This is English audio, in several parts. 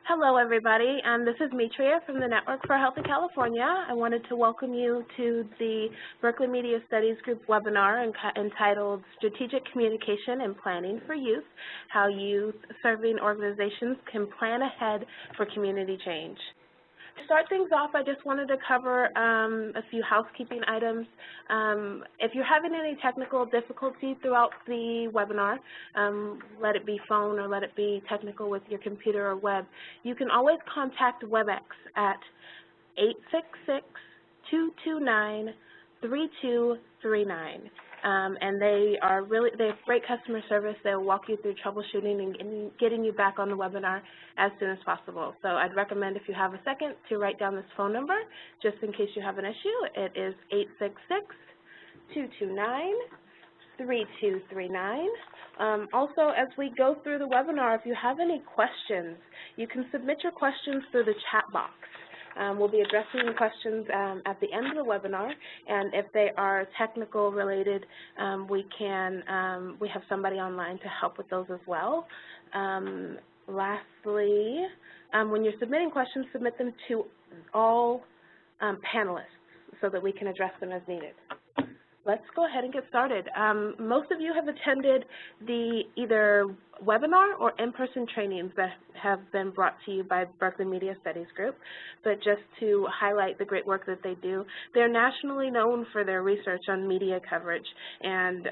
Hello, everybody. This is Mitria from the Network for Healthy California. I wanted to welcome you to the Berkeley Media Studies Group webinar entitled Strategic Communication and Planning for Youth, How Youth Serving Organizations Can Plan Ahead for Community Change. To start things off, I just wanted to cover a few housekeeping items. If you're having any technical difficulty throughout the webinar, let it be phone or let it be technical with your computer or web, you can always contact WebEx at 866-229-3239. And they have great customer service. They'll walk you through troubleshooting and getting you back on the webinar as soon as possible. So I'd recommend, if you have a second, to write down this phone number just in case you have an issue. It is 866-229-3239. Also, as we go through the webinar, if you have any questions, you can submit your questions through the chat box. We'll be addressing the questions at the end of the webinar, and if they are technical related, we have somebody online to help with those as well. Lastly, when you're submitting questions, submit them to all panelists so that we can address them as needed. Let's go ahead and get started. Most of you have attended the either webinar or in-person trainings that have been brought to you by Berkeley Media Studies Group, but just to highlight the great work that they do, they're nationally known for their research on media coverage and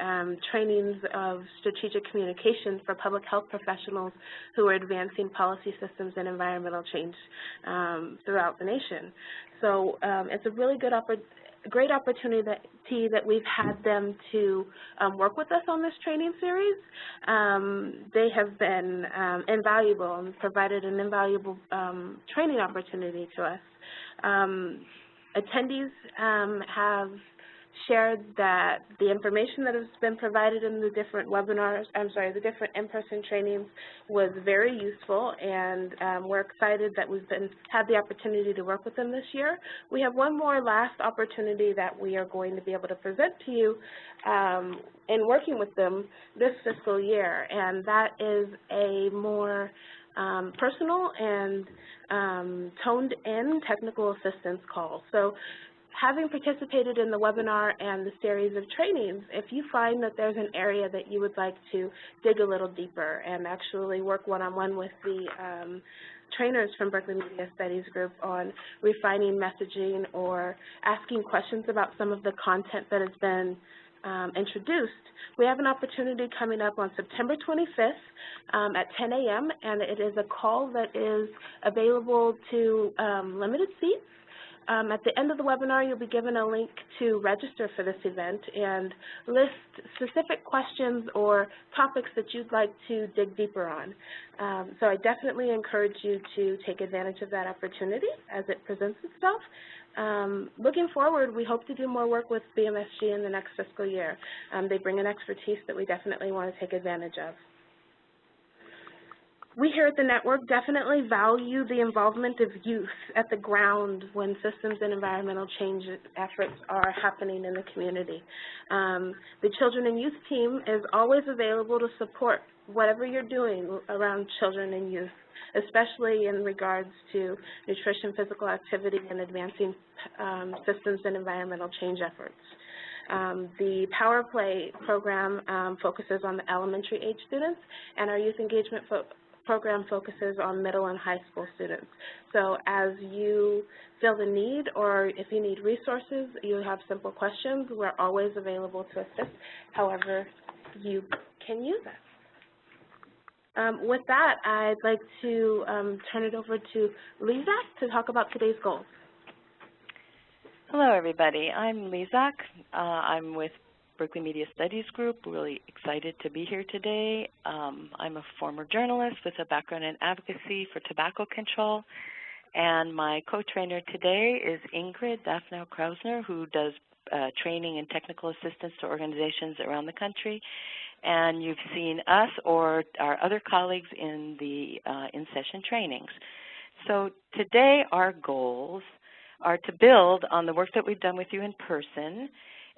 trainings of strategic communication for public health professionals who are advancing policy systems and environmental change throughout the nation. So it's a really good great opportunity that we've had them to work with us on this training series. They have been invaluable and provided an invaluable training opportunity to us. Attendees have shared that the information that has been provided in the different webinars, the different in-person trainings was very useful, and we're excited that we've had the opportunity to work with them this year. We have one more last opportunity that we are going to be able to present to you in working with them this fiscal year, and that is a more personal and toned-in technical assistance call. So, having participated in the webinar and the series of trainings, if you find that there's an area that you would like to dig a little deeper and actually work one-on-one with the trainers from Berkeley Media Studies Group on refining messaging or asking questions about some of the content that has been introduced, we have an opportunity coming up on September 25th at 10 a.m., and it is a call that is available to limited seats. At the end of the webinar, you'll be given a link to register for this event and list specific questions or topics that you'd like to dig deeper on. So I definitely encourage you to take advantage of that opportunity as it presents itself. Looking forward, we hope to do more work with BMSG in the next fiscal year. They bring an expertise that we definitely want to take advantage of. We here at the network definitely value the involvement of youth at the ground when systems and environmental change efforts are happening in the community. The Children and Youth team is always available to support whatever you're doing around children and youth, especially in regards to nutrition, physical activity, and advancing systems and environmental change efforts. The Power Play program focuses on the elementary age students, and our youth engagement program focuses on middle and high school students. So as you feel the need, or if you need resources, you have simple questions, we're always available to assist however you can use us. With that, I'd like to turn it over to Lezak to talk about today's goals. Hello, everybody. I'm Lezak. I'm with Berkeley Media Studies Group. Really excited to be here today. I'm a former journalist with a background in advocacy for tobacco control, and my co-trainer today is Ingrid Daffner Krasnow, who does training and technical assistance to organizations around the country. And you've seen us or our other colleagues in the in-session trainings. So today our goals are to build on the work that we've done with you in person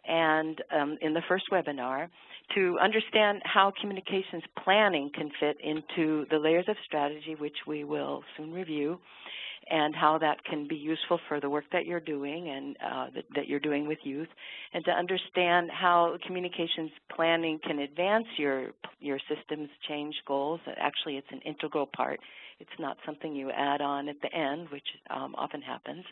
and in the first webinar, to understand how communications planning can fit into the layers of strategy, which we will soon review, and how that can be useful for the work that you're doing and that you're doing with youth, and to understand how communications planning can advance your systems change goals. Actually, it's an integral part. It's not something you add on at the end, which often happens.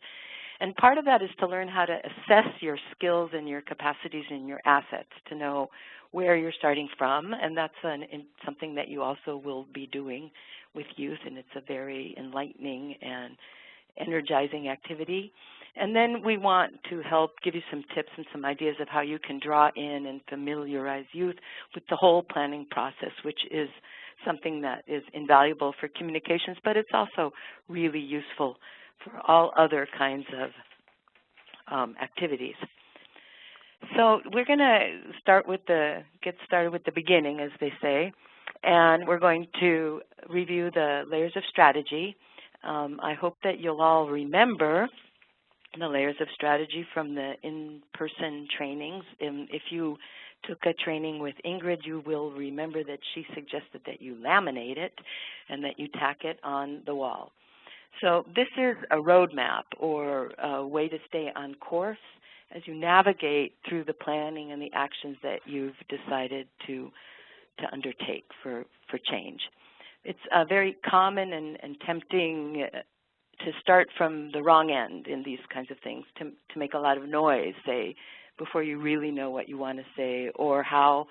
And part of that is to learn how to assess your skills and your capacities and your assets, to know where you're starting from, and that's something that you also will be doing with youth, and it's a very enlightening and energizing activity. And then we want to help give you some tips and some ideas of how you can draw in and familiarize youth with the whole planning process, which is something that is invaluable for communications, but it's also really useful for all other kinds of activities. So we're going to get started with the beginning, as they say, and we're going to review the layers of strategy. I hope that you'll all remember the layers of strategy from the in-person trainings. If you took a training with Ingrid, you will remember that she suggested that you laminate it and that you tack it on the wall. So this is a roadmap or a way to stay on course as you navigate through the planning and the actions that you've decided to undertake for change. It's very common and tempting to start from the wrong end in these kinds of things, to make a lot of noise, say, before you really know what you want to say or how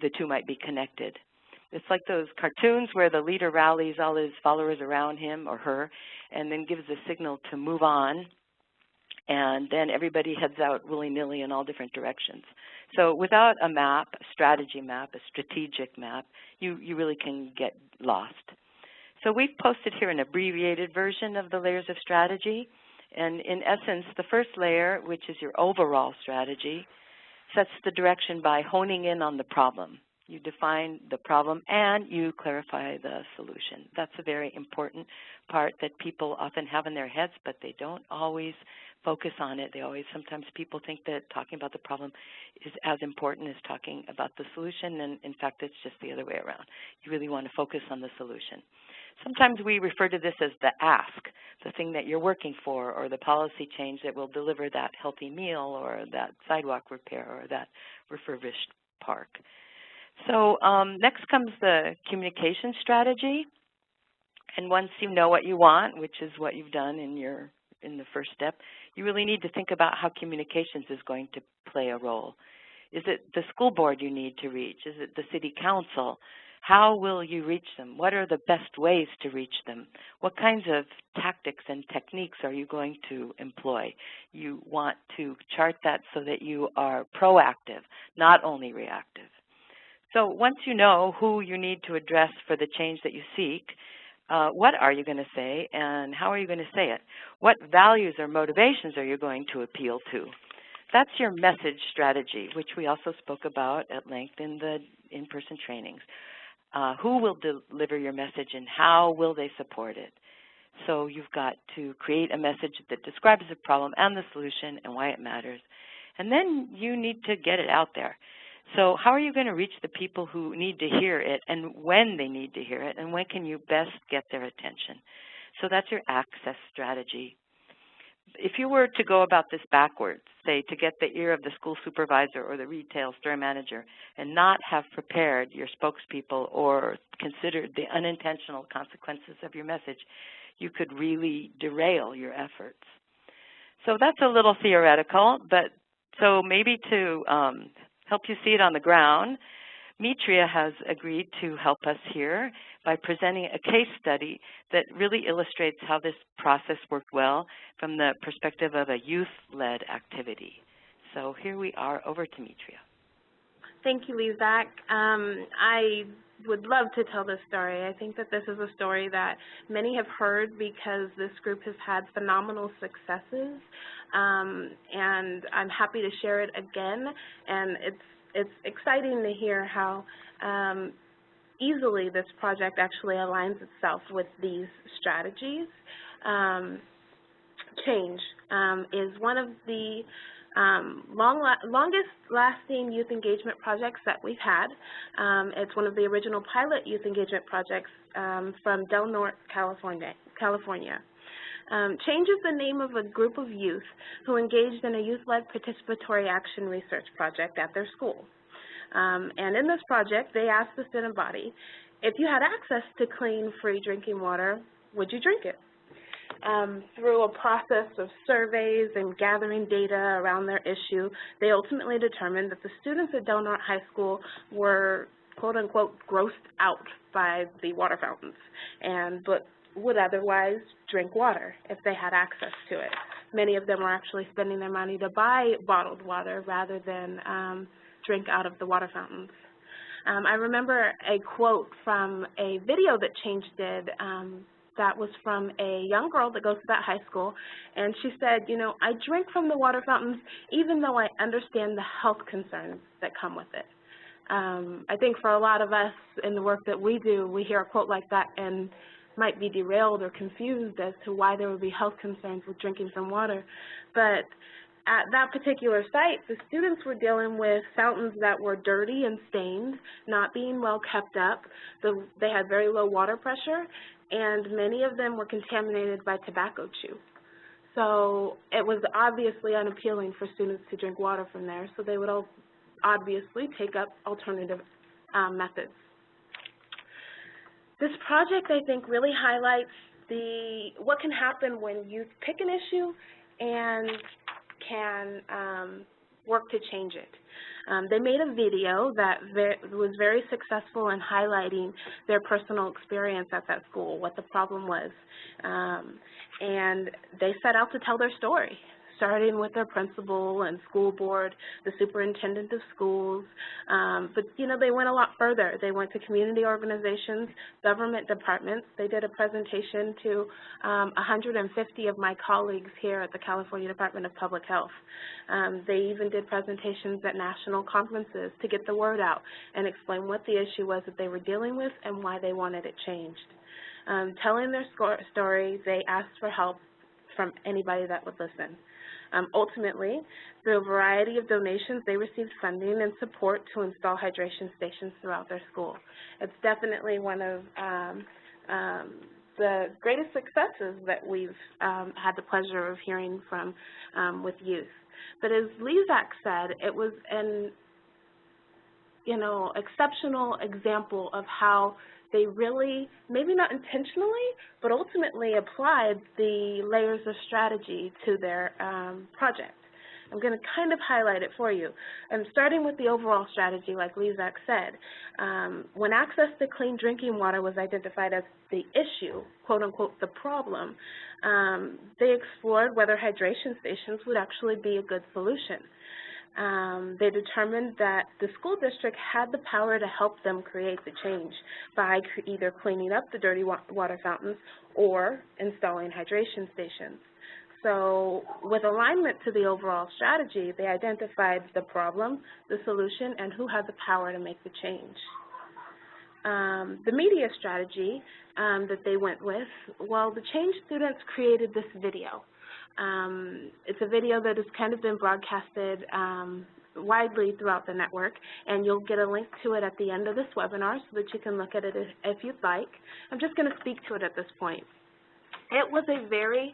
the two might be connected. It's like those cartoons where the leader rallies all his followers around him or her and then gives the signal to move on, and then everybody heads out willy-nilly in all different directions. So without a map, a strategy map, a strategic map, you really can get lost. So we've posted here an abbreviated version of the layers of strategy. And in essence, the first layer, which is your overall strategy, sets the direction by honing in on the problem. You define the problem and you clarify the solution. That's a very important part that people often have in their heads, but they don't always focus on it. Sometimes people think that talking about the problem is as important as talking about the solution, and in fact, it's just the other way around. You really want to focus on the solution. Sometimes we refer to this as the ask, the thing that you're working for, or the policy change that will deliver that healthy meal or that sidewalk repair or that refurbished park. So next comes the communication strategy. And once you know what you want, which is what you've done in the first step, you really need to think about how communications is going to play a role. Is it the school board you need to reach? Is it the city council? How will you reach them? What are the best ways to reach them? What kinds of tactics and techniques are you going to employ? You want to chart that so that you are proactive, not only reactive. So once you know who you need to address for the change that you seek, what are you going to say and how are you going to say it? What values or motivations are you going to appeal to? That's your message strategy, which we also spoke about at length in the in-person trainings. Who will deliver your message and how will they support it? So you've got to create a message that describes the problem and the solution and why it matters. And then you need to get it out there. So how are you going to reach the people who need to hear it and when they need to hear it and when can you best get their attention? So that's your access strategy. If you were to go about this backwards, say to get the ear of the school supervisor or the retail store manager and not have prepared your spokespeople or considered the unintentional consequences of your message, you could really derail your efforts. So that's a little theoretical, but so maybe to help you see it on the ground, Mitria has agreed to help us here by presenting a case study that really illustrates how this process worked well from the perspective of a youth-led activity. So here we are. Over to Mitria. Thank you, Lezak. I would love to tell this story. I think that this is a story that many have heard because this group has had phenomenal successes, and I'm happy to share it again. And it's exciting to hear how easily this project actually aligns itself with these strategies. Change is one of the Longest-lasting youth engagement projects that we've had. It's one of the original pilot youth engagement projects from Del Norte, California. Change is the name of a group of youth who engaged in a youth-led participatory action research project at their school. And in this project, they asked the student body, if you had access to clean, free drinking water, would you drink it? Through a process of surveys and gathering data around their issue, they ultimately determined that the students at Del Norte High School were, quote-unquote, grossed out by the water fountains, but would otherwise drink water if they had access to it. Many of them were actually spending their money to buy bottled water rather than drink out of the water fountains. I remember a quote from a video that Change did that was from a young girl that goes to that high school, and she said, you know, I drink from the water fountains even though I understand the health concerns that come with it. I think for a lot of us in the work that we do, we hear a quote like that and might be derailed or confused as to why there would be health concerns with drinking from water. But at that particular site, the students were dealing with fountains that were dirty and stained, not being well kept up. They had very low water pressure, and many of them were contaminated by tobacco chew. So it was obviously unappealing for students to drink water from there, so they would obviously take up alternative methods. This project, I think, really highlights what can happen when youth pick an issue and can work to change it. They made a video that was very successful in highlighting their personal experience at that school, what the problem was, and they set out to tell their story, starting with their principal and school board, the superintendent of schools, but you know, they went a lot further. They went to community organizations, government departments. They did a presentation to 150 of my colleagues here at the California Department of Public Health. They even did presentations at national conferences to get the word out and explain what the issue was that they were dealing with and why they wanted it changed. Telling their story, they asked for help from anybody that would listen. Ultimately, through a variety of donations, they received funding and support to install hydration stations throughout their school. It's definitely one of the greatest successes that we've had the pleasure of hearing from with youth. But as Lezak said, it was an exceptional example of how they really, maybe not intentionally, but ultimately applied the layers of strategy to their project. I'm going to kind of highlight it for you. I'm starting with the overall strategy, like Lezak said. When access to clean drinking water was identified as the issue, quote unquote, the problem, they explored whether hydration stations would actually be a good solution. They determined that the school district had the power to help them create the change by either cleaning up the dirty water fountains or installing hydration stations. So with alignment to the overall strategy, they identified the problem, the solution, and who had the power to make the change. The media strategy that they went with, well, the Change students created this video. It's a video that has kind of been broadcasted widely throughout the network, and you'll get a link to it at the end of this webinar so that you can look at it if you'd like. I'm just going to speak to it at this point. It was a very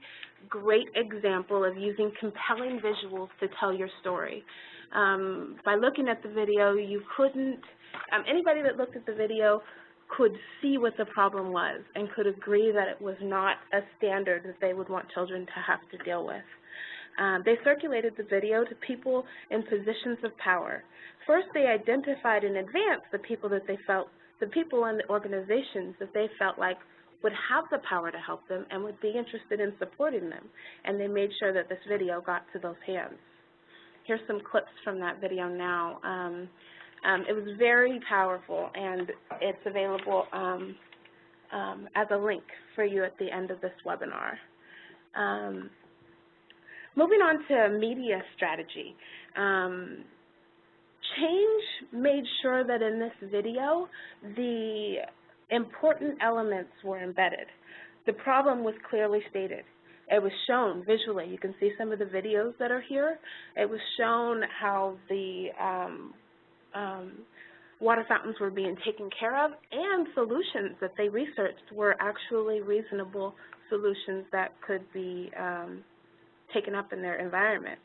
great example of using compelling visuals to tell your story. By looking at the video, you couldn't, anybody that looked at the video could see what the problem was and could agree that it was not a standard that they would want children to have to deal with. They circulated the video to people in positions of power. First, they identified in advance the people that they felt, the people and the organizations that they felt like would have the power to help them and would be interested in supporting them, and they made sure that this video got to those hands. Here's some clips from that video now. It was very powerful, and it's available as a link for you at the end of this webinar. Moving on to media strategy. Change made sure that in this video, the important elements were embedded. The problem was clearly stated. it was shown visually. You can see some of the videos that are here. It was shown how the water fountains were being taken care of, and solutions that they researched were actually reasonable solutions that could be taken up in their environment.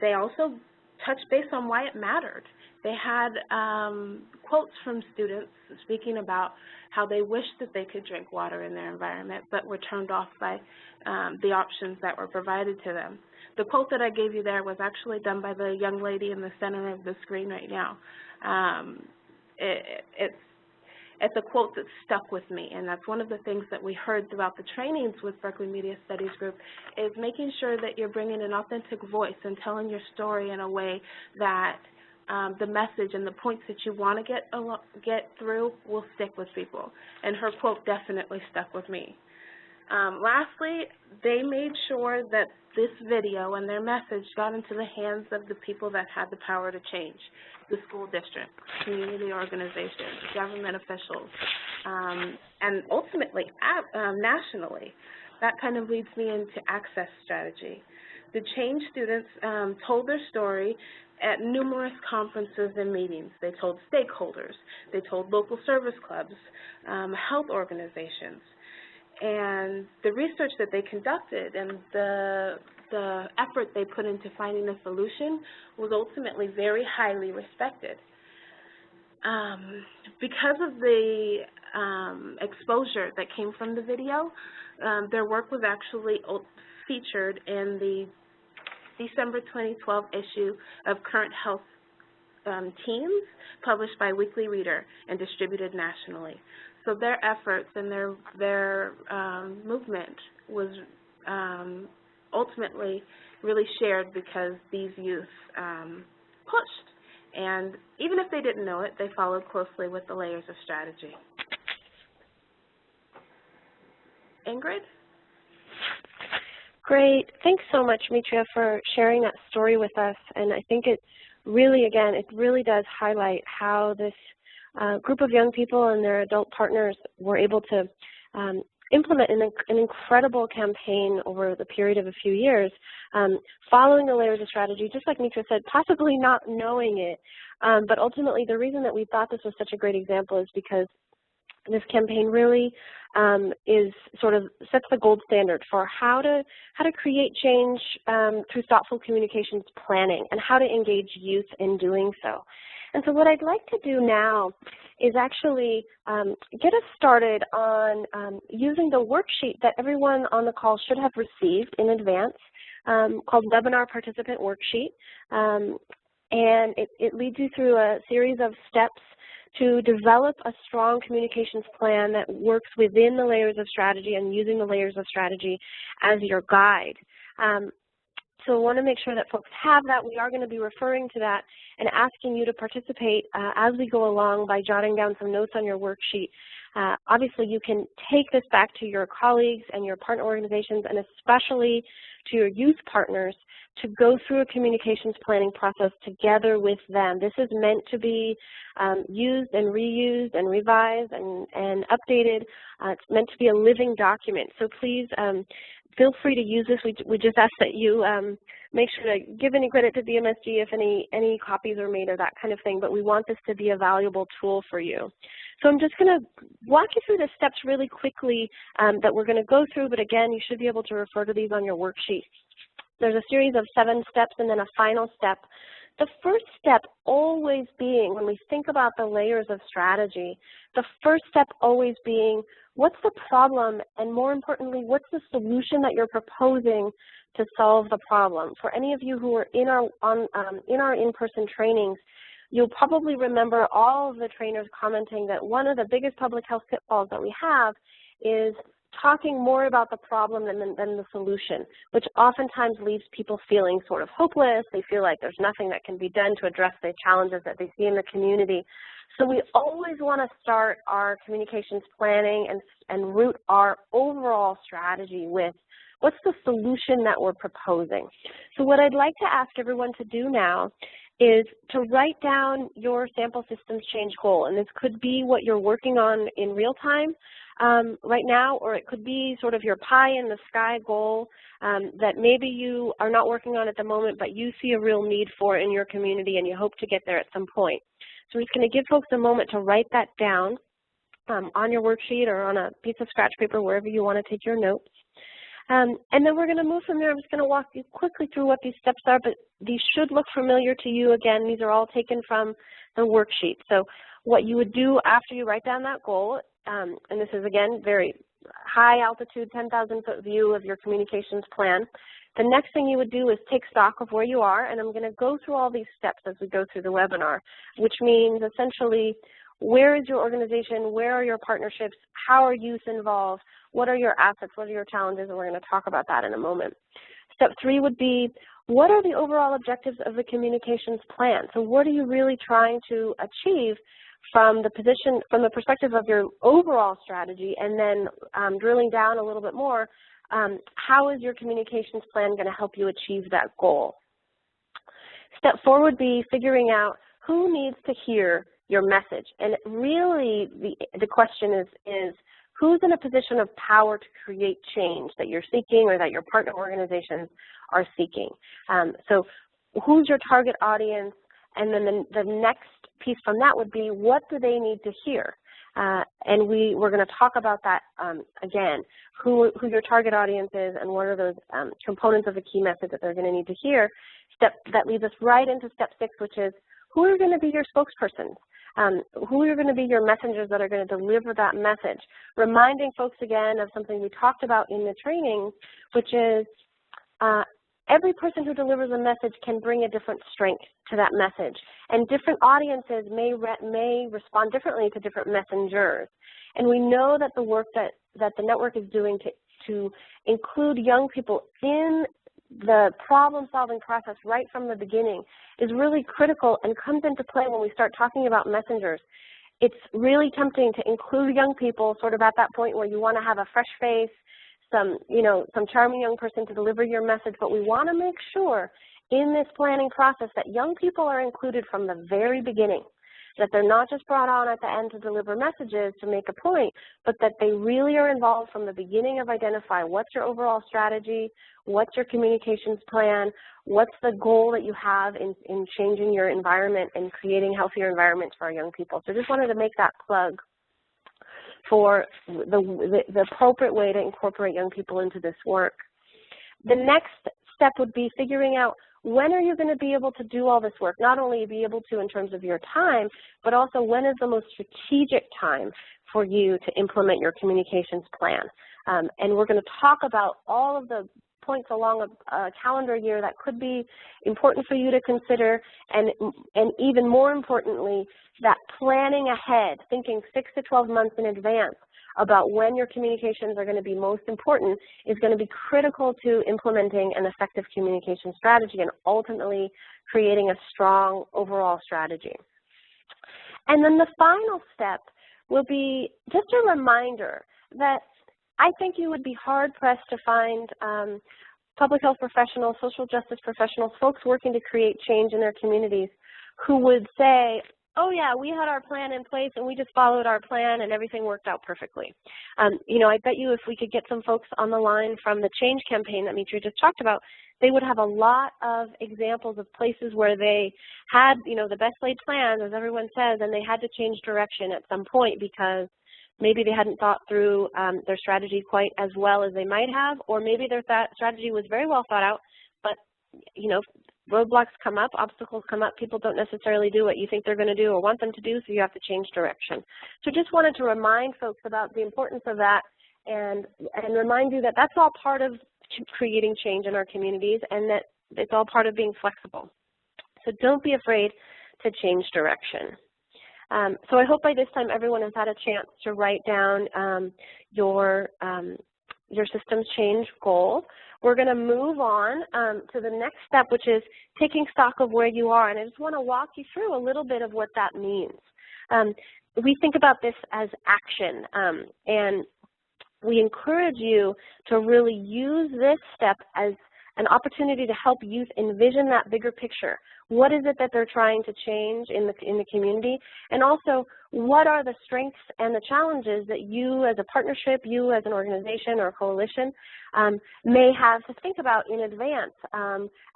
They also touched base on why it mattered. They had quotes from students speaking about how they wished that they could drink water in their environment but were turned off by the options that were provided to them. The quote that I gave you there was actually done by the young lady in the center of the screen right now. It's a quote that stuck with me, and that's one of the things that we heard throughout the trainings with Berkeley Media Studies Group, is making sure that you're bringing an authentic voice and telling your story in a way that the message and the points that you want to get through will stick with people. And her quote definitely stuck with me. Lastly, they made sure that this video and their message got into the hands of the people that had the power to change: the school district, community organizations, government officials, and ultimately nationally. That kind of leads me into access strategy. The change students told their story at numerous conferences and meetings. They told stakeholders, they told local service clubs, health organizations. And the research that they conducted and the effort they put into finding a solution was ultimately very highly respected. Because of the exposure that came from the video, their work was actually featured in the December 2012 issue of Current Health Teens, published by Weekly Reader and distributed nationally. So their efforts and their movement was ultimately really shared because these youth pushed. And even if they didn't know it, they followed closely with the layers of strategy. Ingrid? Great. Thanks so much, Mitria, for sharing that story with us. And I think it really, again, it really does highlight how this group of young people and their adult partners were able to implement an incredible campaign over the period of a few years, following the layers of strategy, just like Mitria said, possibly not knowing it. But ultimately, the reason that we thought this was such a great example is because this campaign really is sort of sets the gold standard for how to create change through thoughtful communications planning and how to engage youth in doing so. And so what I'd like to do now is actually get us started on using the worksheet that everyone on the call should have received in advance, called Webinar Participant Worksheet. And it leads you through a series of steps to develop a strong communications plan that works within the layers of strategy and using the layers of strategy as your guide. So I want to make sure that folks have that. We are going to be referring to that and asking you to participate as we go along by jotting down some notes on your worksheet. Obviously, you can take this back to your colleagues and your partner organizations, and especially to your youth partners, to go through a communications planning process together with them. This is meant to be used and reused and revised and updated. It's meant to be a living document. So please feel free to use this. We just ask that you make sure to give any credit to BMSG if any copies are made or that kind of thing, but we want this to be a valuable tool for you. So I'm just going to walk you through the steps really quickly that we're going to go through, but again, you should be able to refer to these on your worksheet. There's a series of 7 steps and then a final step. The first step always being, when we think about the layers of strategy, the first step always being, what's the problem, and more importantly, what's the solution that you're proposing to solve the problem? For any of you who are in our in-person trainings, you'll probably remember all of the trainers commenting that one of the biggest public health pitfalls that we have is talking more about the problem than the solution, which oftentimes leaves people feeling sort of hopeless. They feel like there's nothing that can be done to address the challenges that they see in the community. So we always want to start our communications planning and root our overall strategy with what's the solution that we're proposing. So what I'd like to ask everyone to do now is to write down your sample systems change goal, and this could be what you're working on in real time. right now, or it could be sort of your pie in the sky goal that maybe you are not working on at the moment, but you see a real need for in your community and you hope to get there at some point. So we're just going to give folks a moment to write that down on your worksheet or on a piece of scratch paper, wherever you want to take your notes. And then we're going to move from there. I'm just going to walk you quickly through what these steps are, but these should look familiar to you. Again, these are all taken from the worksheet. So what you would do after you write down that goal, and this is, again, very high altitude, 10,000-foot view of your communications plan. The next thing you would do is take stock of where you are, and I'm going to go through all these steps as we go through the webinar, which means essentially, where is your organization? Where are your partnerships? How are youth involved? What are your assets? What are your challenges? And we're going to talk about that in a moment. Step 3 would be, what are the overall objectives of the communications plan? So what are you really trying to achieve from the perspective of your overall strategy, and then drilling down a little bit more, how is your communications plan going to help you achieve that goal? Step 4 would be figuring out who needs to hear your message. And really the question is who's in a position of power to create change that you're seeking or that your partner organizations are seeking. So who's your target audience? And then the next piece from that would be, what do they need to hear? And we're going to talk about that again, who your target audience is and what are those components of the key message that they're going to need to hear. That leads us right into step 6, which is, who are going to be your spokespersons? Who are going to be your messengers that are going to deliver that message? Reminding folks again of something we talked about in the training, which is every person who delivers a message can bring a different strength to that message. And different audiences may respond differently to different messengers. And we know that the work that the network is doing to include young people in the problem-solving process right from the beginning is really critical and comes into play when we start talking about messengers. It's really tempting to include young people sort of at that point where you want to have a fresh face, some charming young person to deliver your message, but we want to make sure in this planning process that young people are included from the very beginning, that they're not just brought on at the end to deliver messages to make a point, but that they really are involved from the beginning of identifying what's your overall strategy, what's your communications plan, what's the goal that you have in changing your environment and creating healthier environments for our young people. So just wanted to make that plug for the appropriate way to incorporate young people into this work. The next step would be figuring out, when are you going to be able to do all this work? Not only be able to in terms of your time, but also when is the most strategic time for you to implement your communications plan? And we're going to talk about all of the points along a calendar year that could be important for you to consider, and even more importantly, that planning ahead, thinking 6 to 12 months in advance about when your communications are going to be most important is going to be critical to implementing an effective communication strategy and ultimately creating a strong overall strategy. And then the final step will be just a reminder that I think you would be hard-pressed to find public health professionals, social justice professionals, folks working to create change in their communities who would say, oh yeah, we had our plan in place and we just followed our plan and everything worked out perfectly. I bet you if we could get some folks on the line from the change campaign that Mitra just talked about, they would have a lot of examples of places where they had, the best laid plans, as everyone says, and they had to change direction at some point because maybe they hadn't thought through their strategy quite as well as they might have, or maybe their strategy was very well thought out, but, roadblocks come up, obstacles come up, people don't necessarily do what you think they're going to do or want them to do, so you have to change direction. So just wanted to remind folks about the importance of that and remind you that that's all part of creating change in our communities and that it's all part of being flexible. So don't be afraid to change direction. So I hope by this time everyone has had a chance to write down your systems change goal. We're going to move on to the next step, which is taking stock of where you are. And I just want to walk you through a little bit of what that means. We think about this as action, and we encourage you to really use this step as an opportunity to help youth envision that bigger picture. What is it that they're trying to change in the community? And also, what are the strengths and the challenges that you as a partnership, you as an organization or coalition may have to think about in advance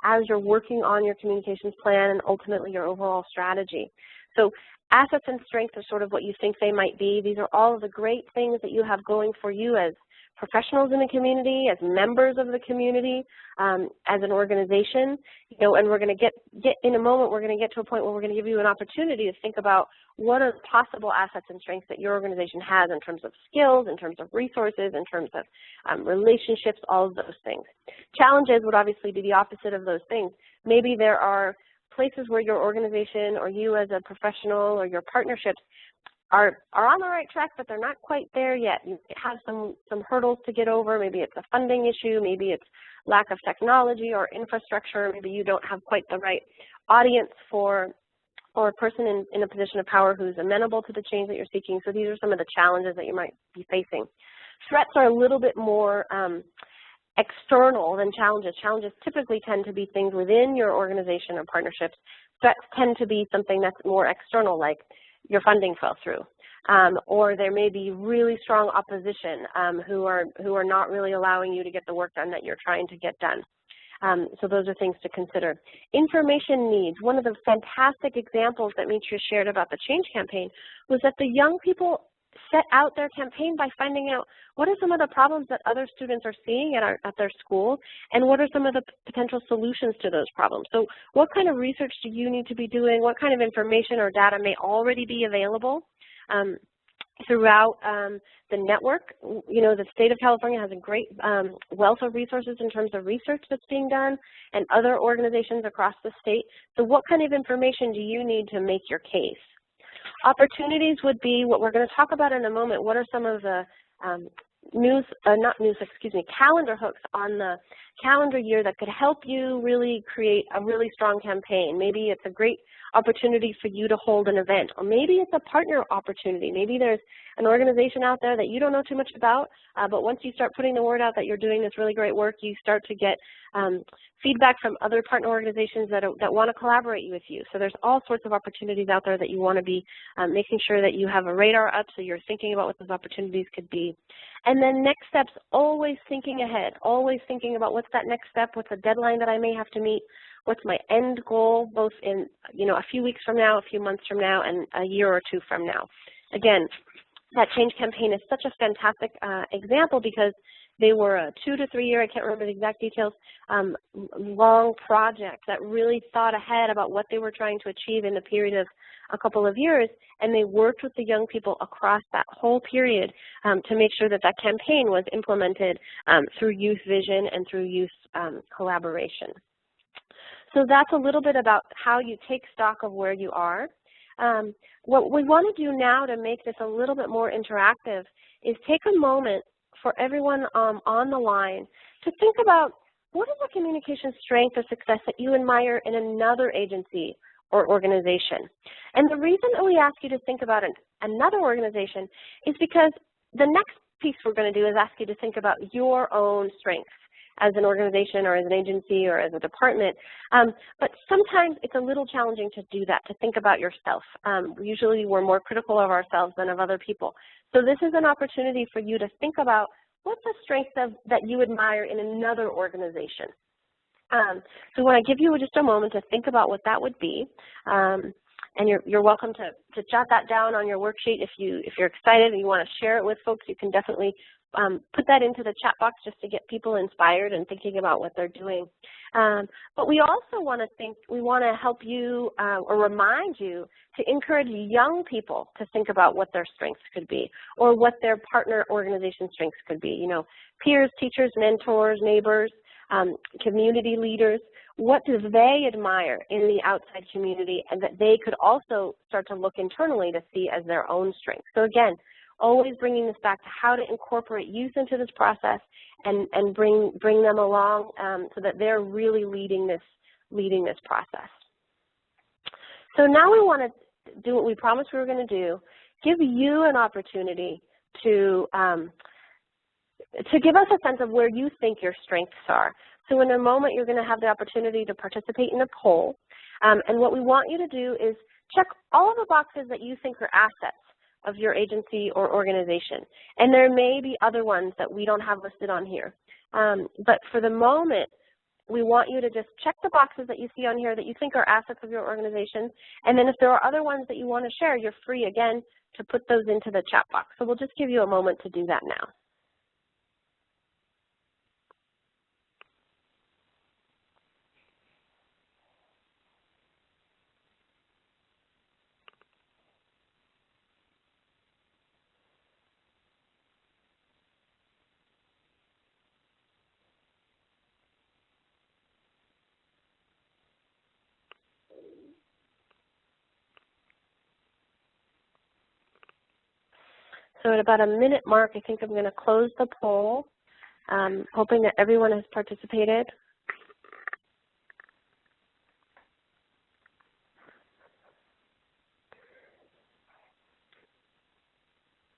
as you're working on your communications plan and ultimately your overall strategy. So assets and strengths are sort of what you think they might be. These are all of the great things that you have going for you as professionals in the community, as members of the community, as an organization, and we're going to get in a moment, we're going to get to a point where we're going to give you an opportunity to think about what are the possible assets and strengths that your organization has in terms of skills, in terms of resources, in terms of relationships, all of those things. Challenges would obviously be the opposite of those things. Maybe there are places where your organization or you as a professional or your partnerships are on the right track, but they're not quite there yet. You have some hurdles to get over. Maybe it's a funding issue. Maybe it's lack of technology or infrastructure. Maybe you don't have quite the right audience or a person in a position of power who's amenable to the change that you're seeking. So these are some of the challenges that you might be facing. Threats are a little bit more external than challenges. Challenges typically tend to be things within your organization or partnerships. Threats tend to be something that's more external, like your funding fell through, or there may be really strong opposition who are not really allowing you to get the work done that you're trying to get done. So those are things to consider. Information needs. One of the fantastic examples that Mitra shared about the Change Campaign was that the young people set out their campaign by finding out what are some of the problems that other students are seeing at their school, and what are some of the potential solutions to those problems. So what kind of research do you need to be doing? What kind of information or data may already be available throughout the network? The state of California has a great wealth of resources in terms of research that's being done, and other organizations across the state. So what kind of information do you need to make your case? Opportunities would be what we're going to talk about in a moment. What are some of the calendar hooks on the calendar year that could help you really create a really strong campaign? Maybe it's a great opportunity for you to hold an event, or maybe it's a partner opportunity. Maybe there's an organization out there that you don't know too much about, but once you start putting the word out that you're doing this really great work, you start to get feedback from other partner organizations that want to collaborate with you. So there's all sorts of opportunities out there that you want to be making sure that you have a radar up, so you're thinking about what those opportunities could be. And then next steps, always thinking ahead, always thinking about what's that next step, what's a deadline that I may have to meet, what's my end goal, both in a few weeks from now, a few months from now, and a year or two from now. Again, that Change Campaign is such a fantastic example because they were a 2 to 3 year, I can't remember the exact details, long project that really thought ahead about what they were trying to achieve in the period of a couple of years, and they worked with the young people across that whole period to make sure that that campaign was implemented through youth vision and through youth collaboration. So that's a little bit about how you take stock of where you are. What we want to do now to make this a little bit more interactive is take a moment for everyone on the line to think about what is a communication strength or success that you admire in another agency or organization. And the reason that we ask you to think about another organization is because the next piece we're going to do is ask you to think about your own strengths as an organization or as an agency or as a department. But sometimes it's a little challenging to do that, to think about yourself. Usually we're more critical of ourselves than of other people. So this is an opportunity for you to think about what's a strength that you admire in another organization. So when I give you just a moment to think about what that would be, and you're welcome to jot that down on your worksheet. If you're excited and you want to share it with folks, you can definitely put that into the chat box just to get people inspired and thinking about what they're doing. But we also want to help you or remind you to encourage young people to think about what their strengths could be or what their partner organization strengths could be. Peers, teachers, mentors, neighbors, community leaders. What do they admire in the outside community and that they could also start to look internally to see as their own strengths? So again, always bringing this back to how to incorporate youth into this process and bring them along so that they're really leading this process. So now we want to do what we promised we were going to do, give you an opportunity to to give us a sense of where you think your strengths are. So in a moment, you're going to have the opportunity to participate in a poll. And what we want you to do is check all of the boxes that you think are assets of your agency or organization. And there may be other ones that we don't have listed on here. But for the moment, we want you to just check the boxes that you see on here that you think are assets of your organization. And then if there are other ones that you want to share, you're free, again, to put those into the chat box. So we'll just give you a moment to do that now. So at about a minute mark, I think I'm going to close the poll, hoping that everyone has participated.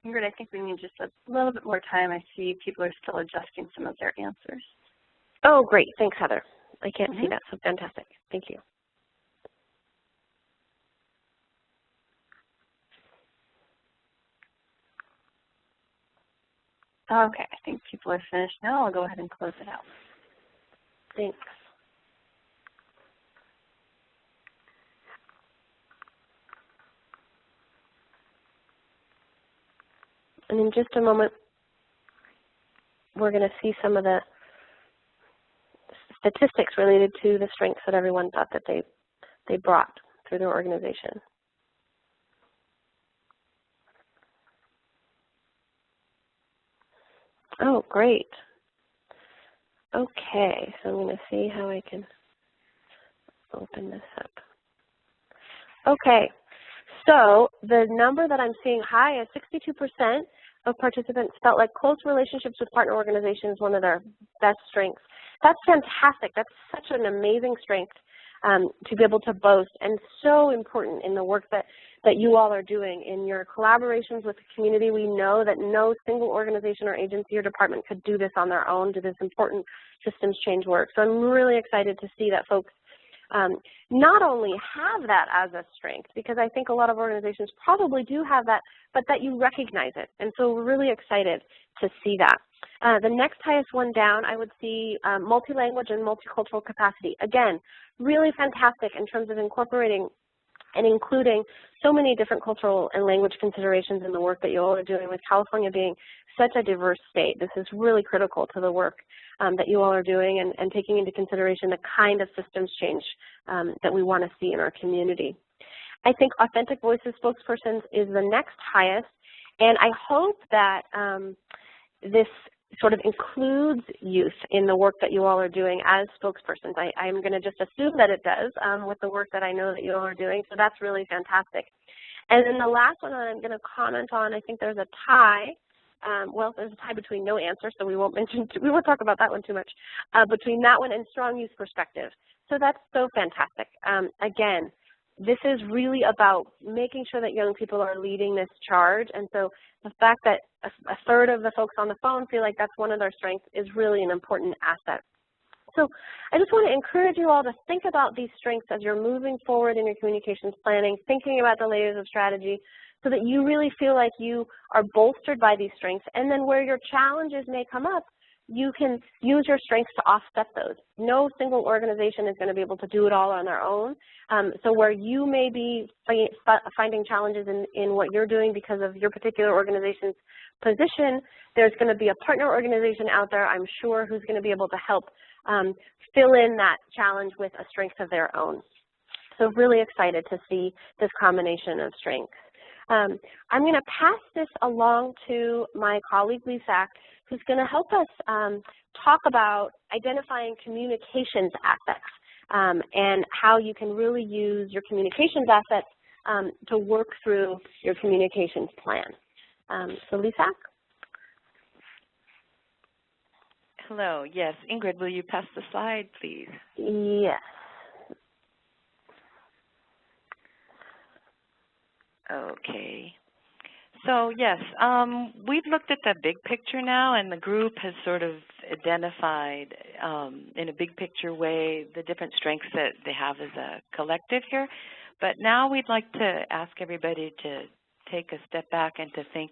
Ingrid, I think we need just a little bit more time. I see people are still adjusting some of their answers. Oh, great. Thanks, Heather. I can't see that, so fantastic. Thank you. Okay, I think people are finished now. I'll go ahead and close it out. Thanks. And in just a moment, we're going to see some of the statistics related to the strengths that everyone thought that they brought through their organization. Oh, great. Okay, so I'm going to see how I can open this up. Okay, so the number that I'm seeing high is 62% of participants felt like close relationships with partner organizations is one of their best strengths. That's fantastic. That's such an amazing strength to be able to boast, and so important in the work that you all are doing in your collaborations with the community. We know that no single organization or agency or department could do this on their own, do this important systems change work. So I'm really excited to see that folks not only have that as a strength, because I think a lot of organizations probably do have that, but that you recognize it. And so we're really excited to see that. The next highest one down, I would see multi-language and multicultural capacity. Again, really fantastic in terms of incorporating and including so many different cultural and language considerations in the work that you all are doing, with California being such a diverse state. This is really critical to the work that you all are doing, and taking into consideration the kind of systems change that we want to see in our community. I think authentic voices spokespersons is the next highest, and I hope that this sort of includes youth in the work that you all are doing as spokespersons. I'm going to just assume that it does with the work that I know that you all are doing, so that's really fantastic. And then the last one that I'm going to comment on, I think there's a tie. Well, there's a tie between no answer, so we won't talk about that one too much, between that one and strong youth perspective. So that's so fantastic. Again, this is really about making sure that young people are leading this charge, and so the fact that a third of the folks on the phone feel like that's one of their strengths is really an important asset. So I just want to encourage you all to think about these strengths as you're moving forward in your communications planning, thinking about the layers of strategy, so that you really feel like you are bolstered by these strengths, and then where your challenges may come up, you can use your strengths to offset those. No single organization is going to be able to do it all on their own. So where you may be finding challenges in what you're doing because of your particular organization's position, there's going to be a partner organization out there, I'm sure, who's going to be able to help fill in that challenge with a strength of their own. So really excited to see this combination of strengths. I'm going to pass this along to my colleague, Lezak, who's going to help us talk about identifying communications assets and how you can really use your communications assets to work through your communications plan. So Lezak? Hello. Yes. Ingrid, will you pass the slide, please? Yes. Okay. So yes, we've looked at the big picture now, and the group has sort of identified in a big picture way the different strengths that they have as a collective here. But now we'd like to ask everybody to take a step back and to think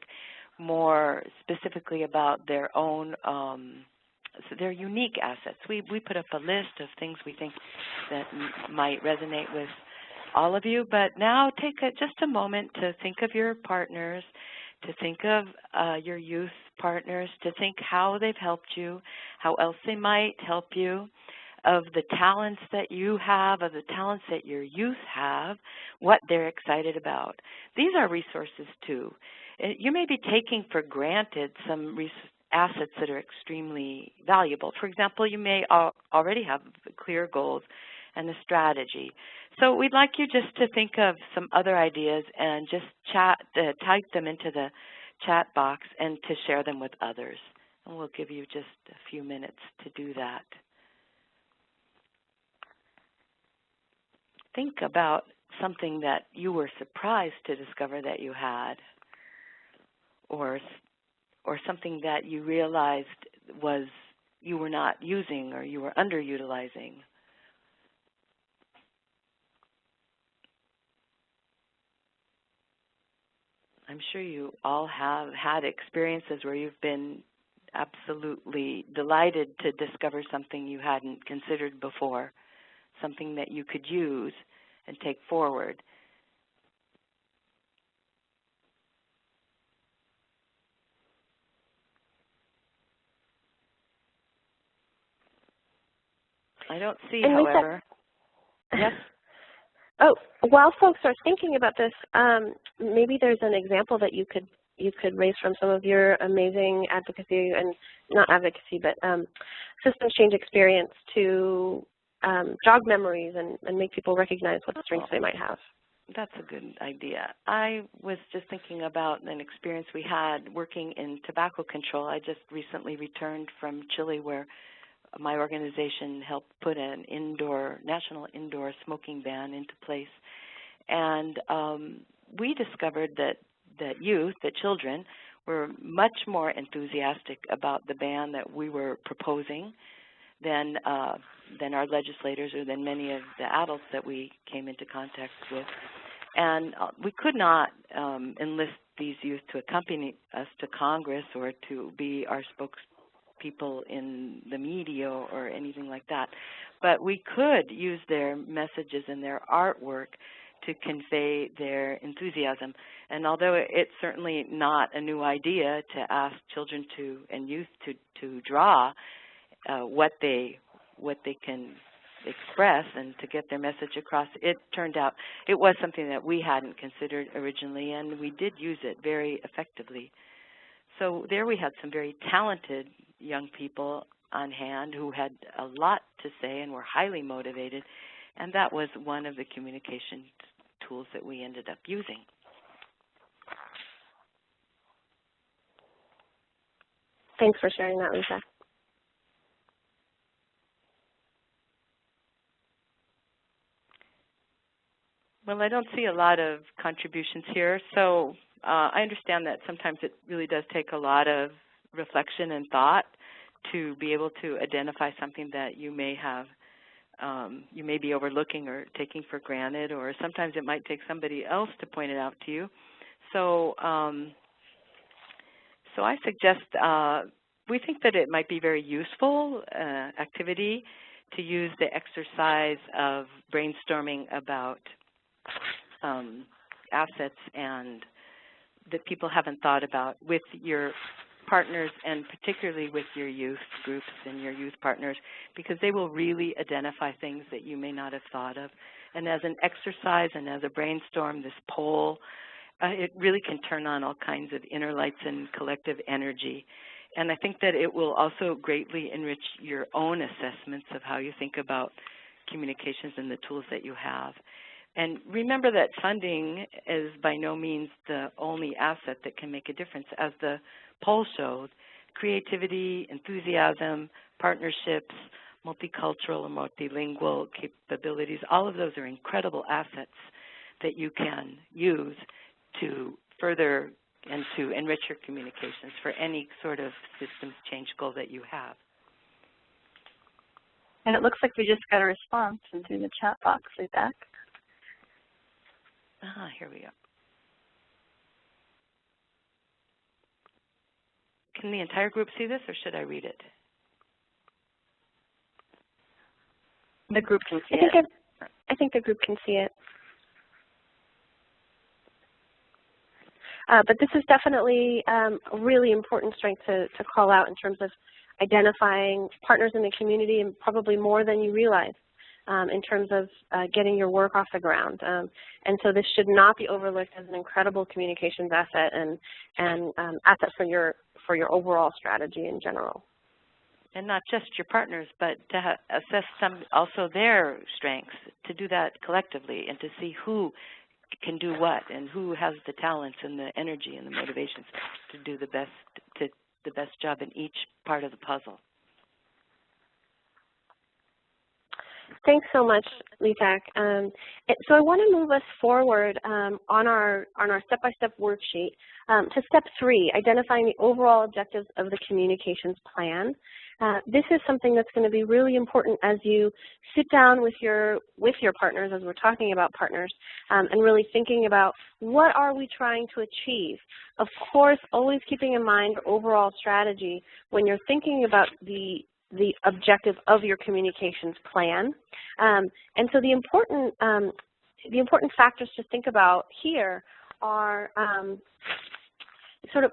more specifically about their own, so their unique assets. We put up a list of things we think that might resonate with all of you, but now take just a moment to think of your partners, to think of your youth partners, to think how they've helped you, how else they might help you, of the talents that you have, of the talents that your youth have, what they're excited about. These are resources too. You may be taking for granted some assets that are extremely valuable. For example, you may already have clear goals and a strategy. So we'd like you just to think of some other ideas and just type them into the chat box and to share them with others. And we'll give you just a few minutes to do that. Think about something that you were surprised to discover that you had, or something that you realized you were not using or you were underutilizing. I'm sure you all have had experiences where you've been absolutely delighted to discover something you hadn't considered before, something that you could use and take forward. I don't see, however. Yes? Oh, while folks are thinking about this, maybe there's an example that you could raise from some of your amazing advocacy, and not advocacy, but systems change experience to jog memories and make people recognize what strengths they might have. That's a good idea. I was just thinking about an experience we had working in tobacco control. I just recently returned from Chile, where my organization helped put an national indoor smoking ban into place. And we discovered that children, were much more enthusiastic about the ban that we were proposing than our legislators or than many of the adults that we came into contact with. And we could not enlist these youth to accompany us to Congress or to be our spokespeople in the media or anything like that. But we could use their messages and their artwork to convey their enthusiasm. And although it's certainly not a new idea to ask children and youth to draw what they can express and to get their message across, it turned out it was something that we hadn't considered originally, and we did use it very effectively. So there we had some very talented young people on hand who had a lot to say and were highly motivated, and that was one of the communication tools that we ended up using. Thanks for sharing that, Lisa. Well, I don't see a lot of contributions here, so I understand that sometimes it really does take a lot of reflection and thought to be able to identify something that you may have, you may be overlooking or taking for granted, or sometimes it might take somebody else to point it out to you. So, so I suggest, we think that it might be very useful activity to use the exercise of brainstorming about assets and that people haven't thought about with your partners, and particularly with your youth groups and your youth partners, because they will really identify things that you may not have thought of. And as an exercise and as a brainstorm, this poll, it really can turn on all kinds of inner lights and collective energy. And I think that it will also greatly enrich your own assessments of how you think about communications and the tools that you have. And remember that funding is by no means the only asset that can make a difference. As the poll showed, creativity, enthusiasm, partnerships, multicultural and multilingual capabilities, all of those are incredible assets that you can use to further and to enrich your communications for any sort of systems change goal that you have. And it looks like we just got a response into the chat box, Lezak. Here we go. Can the entire group see this, or should I read it? The group can see it. I think the group can see it. But this is definitely a really important strength to call out in terms of identifying partners in the community, and probably more than you realize in terms of getting your work off the ground. And so this should not be overlooked as an incredible communications asset and asset for your overall strategy in general. And not just your partners, but to assess also their strengths, to do that collectively and to see who can do what and who has the talents and the energy and the motivations to do the best job in each part of the puzzle. Thanks so much, Lezak. So I want to move us forward on our step-by-step worksheet to step 3, identifying the overall objectives of the communications plan. This is something that's going to be really important as you sit down with your partners, as we're talking about partners, and really thinking about what are we trying to achieve. Of course, always keeping in mind your overall strategy when you're thinking about the objective of your communications plan. And so the important factors to think about here are sort of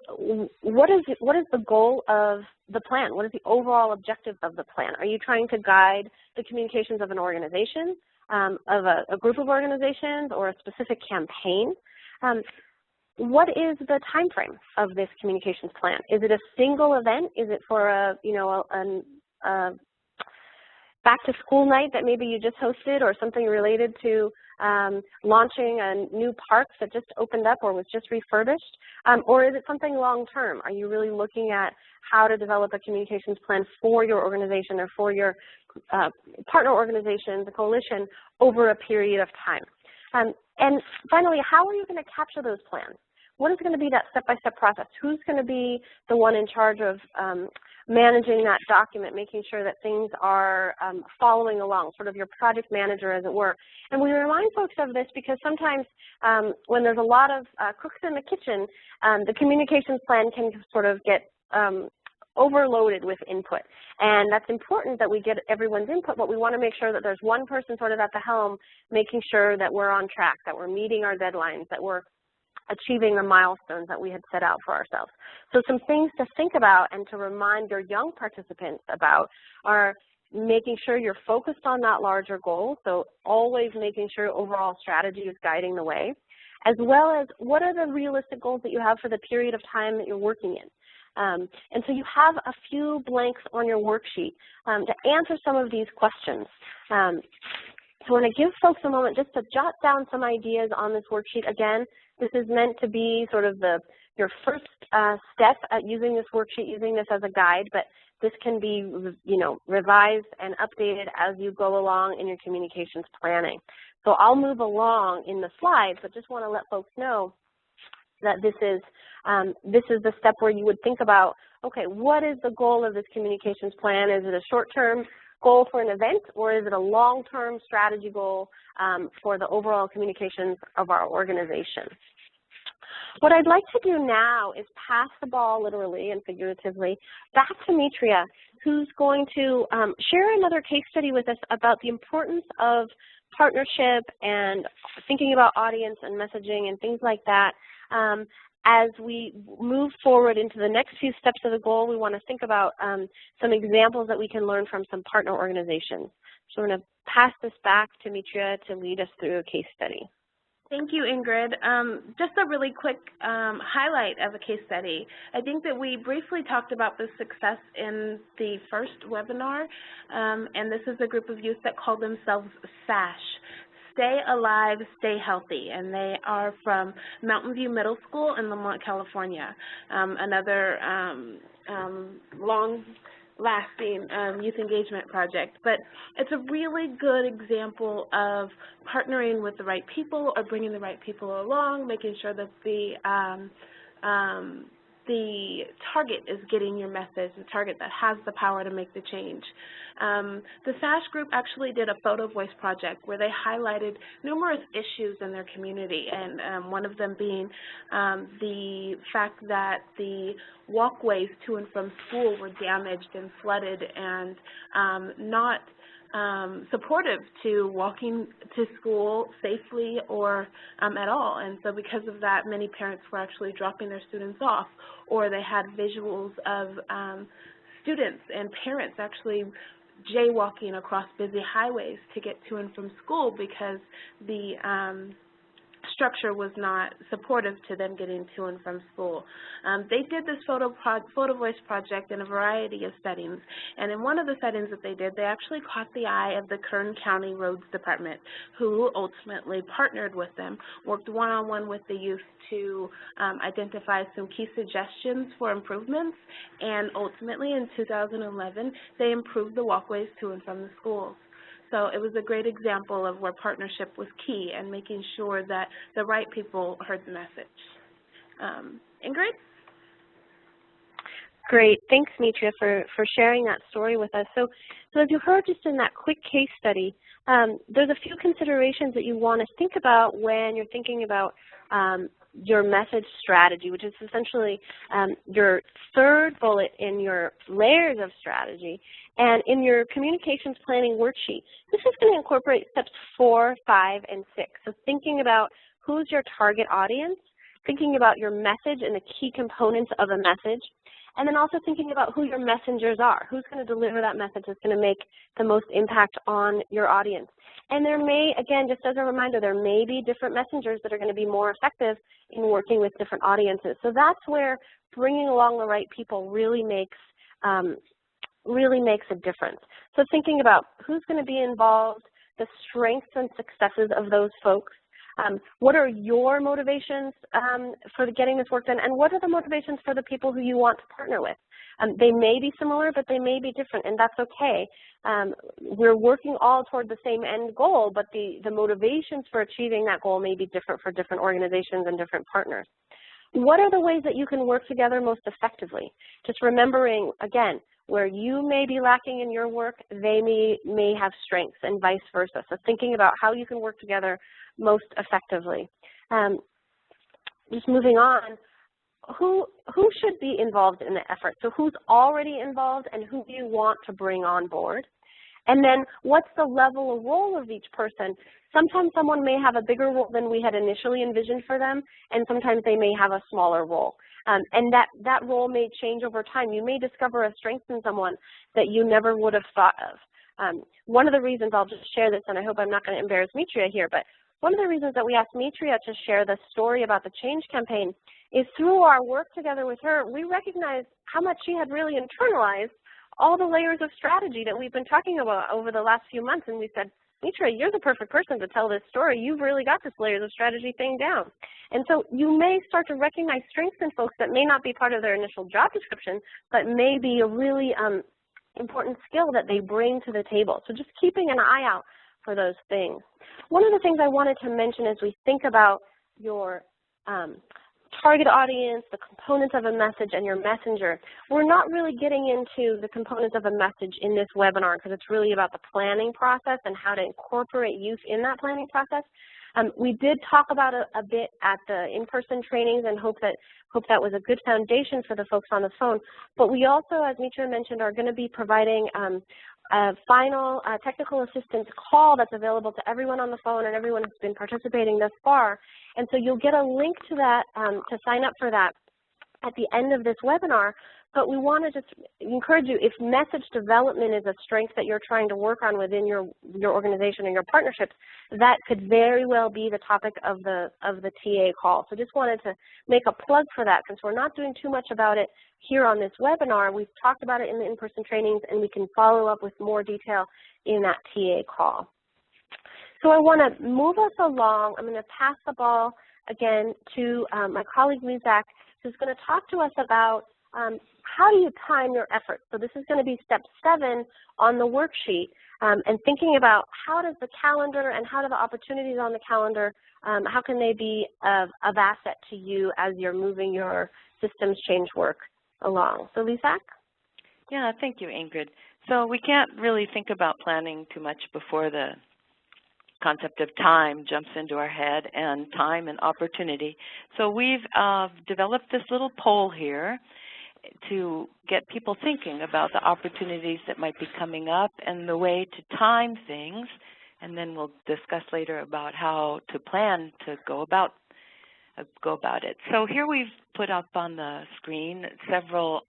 what is the goal of the plan? What is the overall objective of the plan? Are you trying to guide the communications of an organization, of a group of organizations, or a specific campaign? What is the time frame of this communications plan? Is it a single event? Is it for a back-to-school night that maybe you just hosted, or something related to launching a new park that just opened up or was just refurbished? Or is it something long-term? Are you really looking at how to develop a communications plan for your organization or for your partner organizations, a coalition, over a period of time? And finally, how are you going to capture those plans? What is going to be that step-by-step process? Who's going to be the one in charge of managing that document, making sure that things are following along, sort of your project manager, as it were? And we remind folks of this because sometimes when there's a lot of cooks in the kitchen, the communications plan can sort of get overloaded with input. And that's important that we get everyone's input, but we want to make sure that there's one person sort of at the helm making sure that we're on track, that we're meeting our deadlines, that we're achieving the milestones that we had set out for ourselves. So some things to think about and to remind your young participants about are making sure you're focused on that larger goal, so always making sure overall strategy is guiding the way, as well as what are the realistic goals that you have for the period of time that you're working in. And so you have a few blanks on your worksheet to answer some of these questions. So I want to give folks a moment just to jot down some ideas on this worksheet. Again, this is meant to be sort of your first step at using this worksheet, using this as a guide, but this can be, revised and updated as you go along in your communications planning. So I'll move along in the slides, but just want to let folks know that this is the step where you would think about, okay, what is the goal of this communications plan? Is it a short-term goal for an event, or is it a long-term strategy goal for the overall communications of our organization? What I'd like to do now is pass the ball, literally and figuratively, back to Mitria, who's going to share another case study with us about the importance of partnership and thinking about audience and messaging and things like that. As we move forward into the next few steps of the goal, we want to think about some examples that we can learn from some partner organizations. So we're going to pass this back to Mitria to lead us through a case study. Thank you, Ingrid. Just a really quick highlight of a case study. I think that we briefly talked about the success in the first webinar, and this is a group of youth that call themselves SASH. Stay Alive, Stay Healthy, and they are from Mountain View Middle School in Lamont, California, another long-lasting youth engagement project. But it's a really good example of partnering with the right people or bringing the right people along, making sure that the the target is getting your message, the target that has the power to make the change. The SASH group actually did a photo voice project where they highlighted numerous issues in their community, and one of them being the fact that the walkways to and from school were damaged and flooded and not supportive to walking to school safely or at all. And so because of that, many parents were actually dropping their students off, or they had visuals of students and parents actually jaywalking across busy highways to get to and from school because the structure was not supportive to them getting to and from school. They did this photo voice project in a variety of settings, and in one of the settings that they did, they actually caught the eye of the Kern County Roads Department, who ultimately partnered with them, worked one-on-one with the youth to identify some key suggestions for improvements, and ultimately in 2011, they improved the walkways to and from the schools. So it was a great example of where partnership was key and making sure that the right people heard the message. Ingrid? Great. Thanks, Mitria, for sharing that story with us. So as you heard just in that quick case study, there's a few considerations that you want to think about when you're thinking about your message strategy, which is essentially your third bullet in your layers of strategy. And in your communications planning worksheet, this is going to incorporate steps 4, 5, and 6. So thinking about who's your target audience, thinking about your message and the key components of a message, and then also thinking about who your messengers are, who's going to deliver that message that's going to make the most impact on your audience. And there may, again, just as a reminder, there may be different messengers that are going to be more effective in working with different audiences. So that's where bringing along the right people really makes a difference. So thinking about who's going to be involved, the strengths and successes of those folks, what are your motivations for getting this work done, and what are the motivations for the people who you want to partner with? They may be similar, but they may be different, and that's okay. We're working all toward the same end goal, but the motivations for achieving that goal may be different for different organizations and different partners. What are the ways that you can work together most effectively? Just remembering, again, where you may be lacking in your work, they may have strengths and vice versa. So thinking about how you can work together most effectively. Just moving on, who should be involved in the effort? So who's already involved and who do you want to bring on board? And then what's the level of role of each person? Sometimes someone may have a bigger role than we had initially envisioned for them, and sometimes they may have a smaller role. And that role may change over time. You may discover a strength in someone that you never would have thought of. One of the reasons, I'll just share this, and I hope I'm not going to embarrass Mitria here, but one of the reasons that we asked Mitria to share the story about the change campaign is through our work together with her, we recognized how much she had really internalized all the layers of strategy that we've been talking about over the last few months. And we said, Mitria, you're the perfect person to tell this story. You've really got this layers of strategy thing down. And so you may start to recognize strengths in folks that may not be part of their initial job description, but may be a really important skill that they bring to the table. So just keeping an eye out for those things. One of the things I wanted to mention as we think about your target audience, the components of a message, and your messenger, we're not really getting into the components of a message in this webinar because it's really about the planning process and how to incorporate youth in that planning process. We did talk about it a bit at the in-person trainings and hope that was a good foundation for the folks on the phone. But we also, as Mitria mentioned, are going to be providing a final technical assistance call that's available to everyone on the phone and everyone who's been participating thus far. And so you'll get a link to that to sign up for that at the end of this webinar. But we want to just encourage you, if message development is a strength that you're trying to work on within your organization and your partnerships, that could very well be the topic of the TA call. So just wanted to make a plug for that, since we're not doing too much about it here on this webinar. We've talked about it in the in-person trainings, and we can follow up with more detail in that TA call. So I want to move us along. I'm going to pass the ball again to my colleague Lezak, who's going to talk to us about how do you time your efforts? So this is going to be step 7 on the worksheet, and thinking about how does the calendar and how do the opportunities on the calendar, how can they be of asset to you as you're moving your systems change work along. So Lezak? Yeah, thank you, Ingrid. So we can't really think about planning too much before the concept of time jumps into our head, and time and opportunity. So we've developed this little poll here to get people thinking about the opportunities that might be coming up and the way to time things, and then we'll discuss later about how to plan to go about it. So here we've put up on the screen several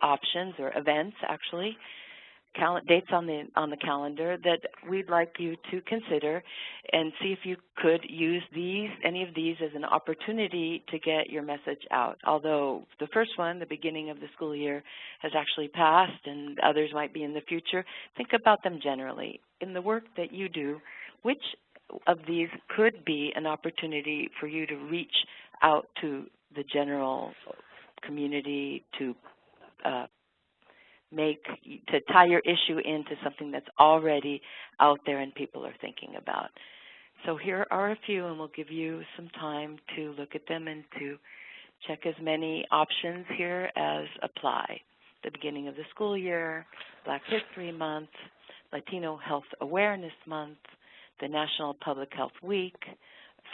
options, or events actually, dates on the calendar that we'd like you to consider and see if you could use any of these as an opportunity to get your message out. Although the first one, the beginning of the school year, has actually passed and others might be in the future, think about them generally. In the work that you do, which of these could be an opportunity for you to reach out to the general community, to tie your issue into something that's already out there and people are thinking about. So here are a few, and we'll give you some time to look at them and to check as many options here as apply. The beginning of the school year, Black History Month, Latino Health Awareness Month, the National Public Health Week,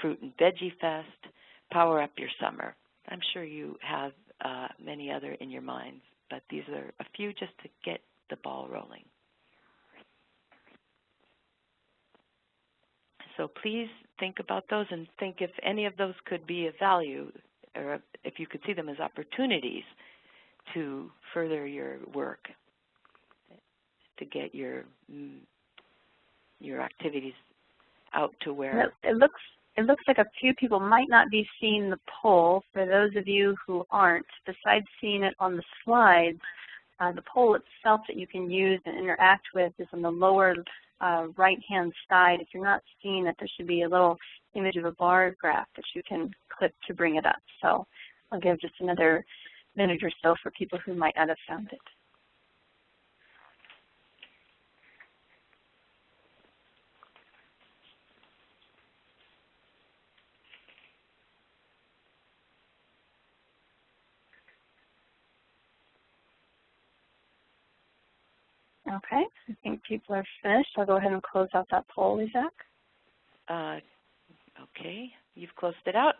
Fruit and Veggie Fest, Power Up Your Summer. I'm sure you have many other in your minds, but these are a few just to get the ball rolling. So please think about those and think if any of those could be of value, or if you could see them as opportunities to further your work, to get your activities out to where. It looks like a few people might not be seeing the poll. For those of you who aren't, besides seeing it on the slides, the poll itself that you can use and interact with is on the lower right-hand side. If you're not seeing it, there should be a little image of a bar graph that you can click to bring it up. So I'll give just another minute or so for people who might not have found it. Okay, I think people are finished. I'll go ahead and close out that poll, Lezak. Okay, you've closed it out.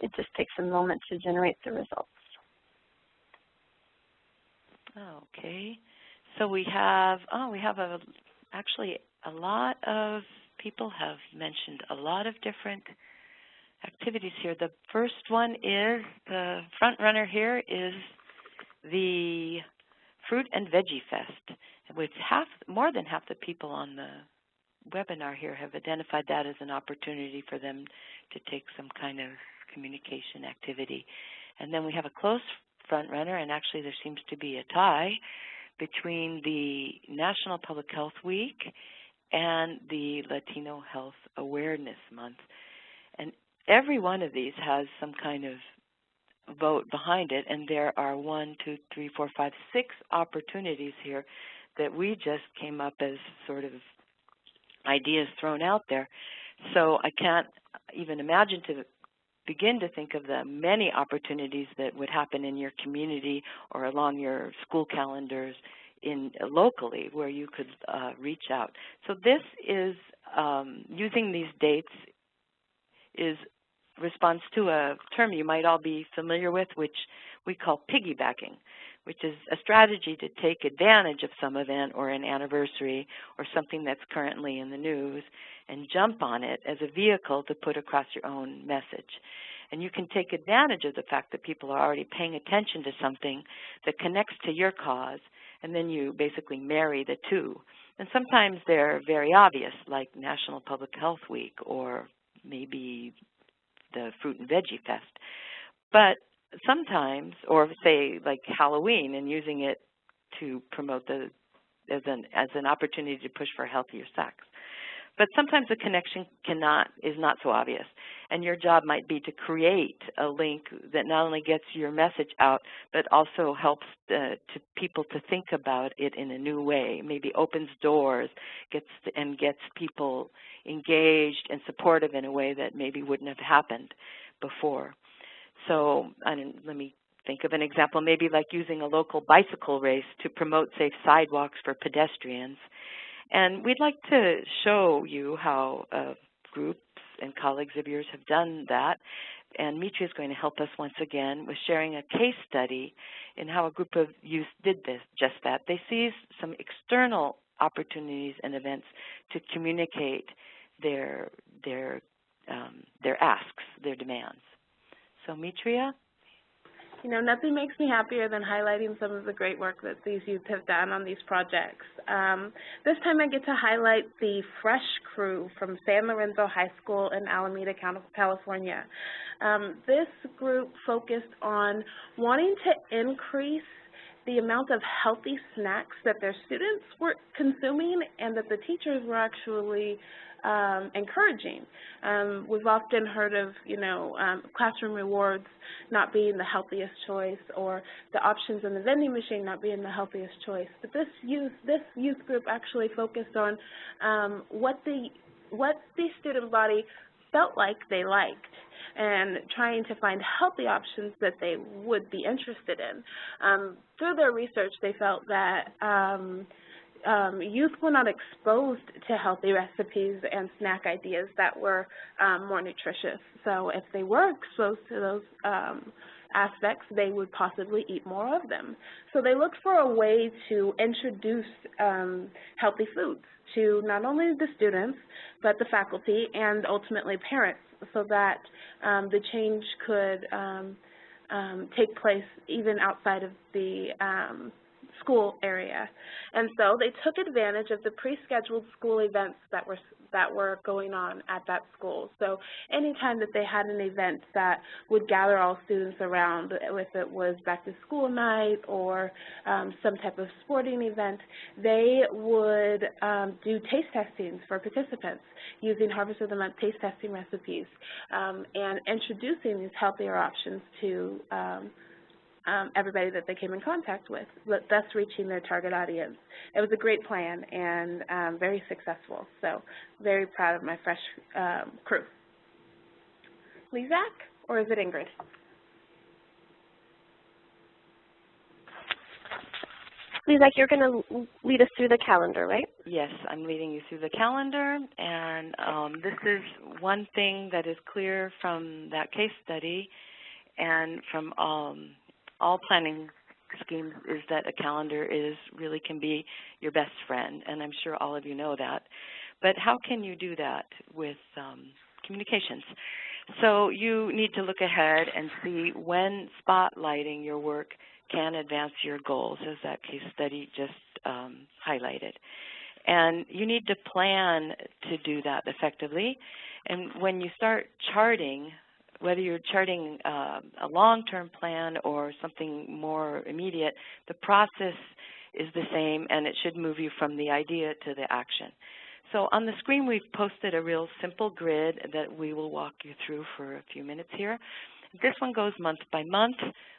It just takes a moment to generate the results. Okay, so we have actually a lot of people have mentioned a lot of different activities here. The first one is, the front runner here is the Fruit and Veggie Fest, which more than half the people on the webinar here have identified that as an opportunity for them to take some kind of communication activity. And then we have a close front runner, and actually there seems to be a tie between the National Public Health Week and the Latino Health Awareness Month. And every one of these has some kind of vote behind it, and there are 6 opportunities here that we just came up as sort of ideas thrown out there. So I can't even imagine to begin to think of the many opportunities that would happen in your community or along your school calendars locally where you could reach out. So this is, using these dates is response to a term you might all be familiar with, which we call piggybacking, which is a strategy to take advantage of some event or an anniversary or something that's currently in the news and jump on it as a vehicle to put across your own message. And you can take advantage of the fact that people are already paying attention to something that connects to your cause, and then you basically marry the two. And sometimes they're very obvious, like National Public Health Week or maybe the Fruit and Veggie Fest. But sometimes, or say like Halloween and using it to promote as an opportunity to push for healthier sex. But sometimes the connection is not so obvious. And your job might be to create a link that not only gets your message out, but also helps to people to think about it in a new way, maybe opens doors, gets people engaged and supportive in a way that maybe wouldn't have happened before. So let me think of an example, maybe like using a local bicycle race to promote safe sidewalks for pedestrians. And we'd like to show you how groups and colleagues of yours have done that. And Mitri is going to help us once again with sharing a case study in how a group of youth did just that. They seized some external opportunities and events to communicate their asks, their demands. So Mitria? You know, nothing makes me happier than highlighting some of the great work that these youth have done on these projects. This time I get to highlight the Fresh crew from San Lorenzo High School in Alameda, California. This group focused on wanting to increase the amount of healthy snacks that their students were consuming and that the teachers were actually encouraging. We've often heard of, classroom rewards not being the healthiest choice, or the options in the vending machine not being the healthiest choice. But this youth group actually focused on what the student body felt like they liked, and trying to find healthy options that they would be interested in. Through their research, they felt that youth were not exposed to healthy recipes and snack ideas that were more nutritious. So if they were exposed to those aspects, they would possibly eat more of them. So they looked for a way to introduce healthy foods to not only the students, but the faculty and ultimately parents, so that the change could take place even outside of the school area. And so they took advantage of the pre-scheduled school events that were going on at that school. So anytime that they had an event that would gather all students around, if it was back to school night or some type of sporting event, they would do taste testings for participants using Harvest of the Month taste testing recipes and introducing these healthier options to everybody that they came in contact with, thus reaching their target audience. It was a great plan and very successful, so very proud of my Fresh crew. Lezak, or is it Ingrid? Lezak, you're going to lead us through the calendar, right? Yes, I'm leading you through the calendar, and this is one thing that is clear from that case study and from all planning schemes, is that a calendar really can be your best friend, and I'm sure all of you know that. But how can you do that with communications? So you need to look ahead and see when spotlighting your work can advance your goals, as that case study just highlighted. And you need to plan to do that effectively. And when you start charting, whether you're charting a long-term plan or something more immediate, the process is the same, and it should move you from the idea to the action. So on the screen, we've posted a real simple grid that we will walk you through for a few minutes here. This one goes month by month,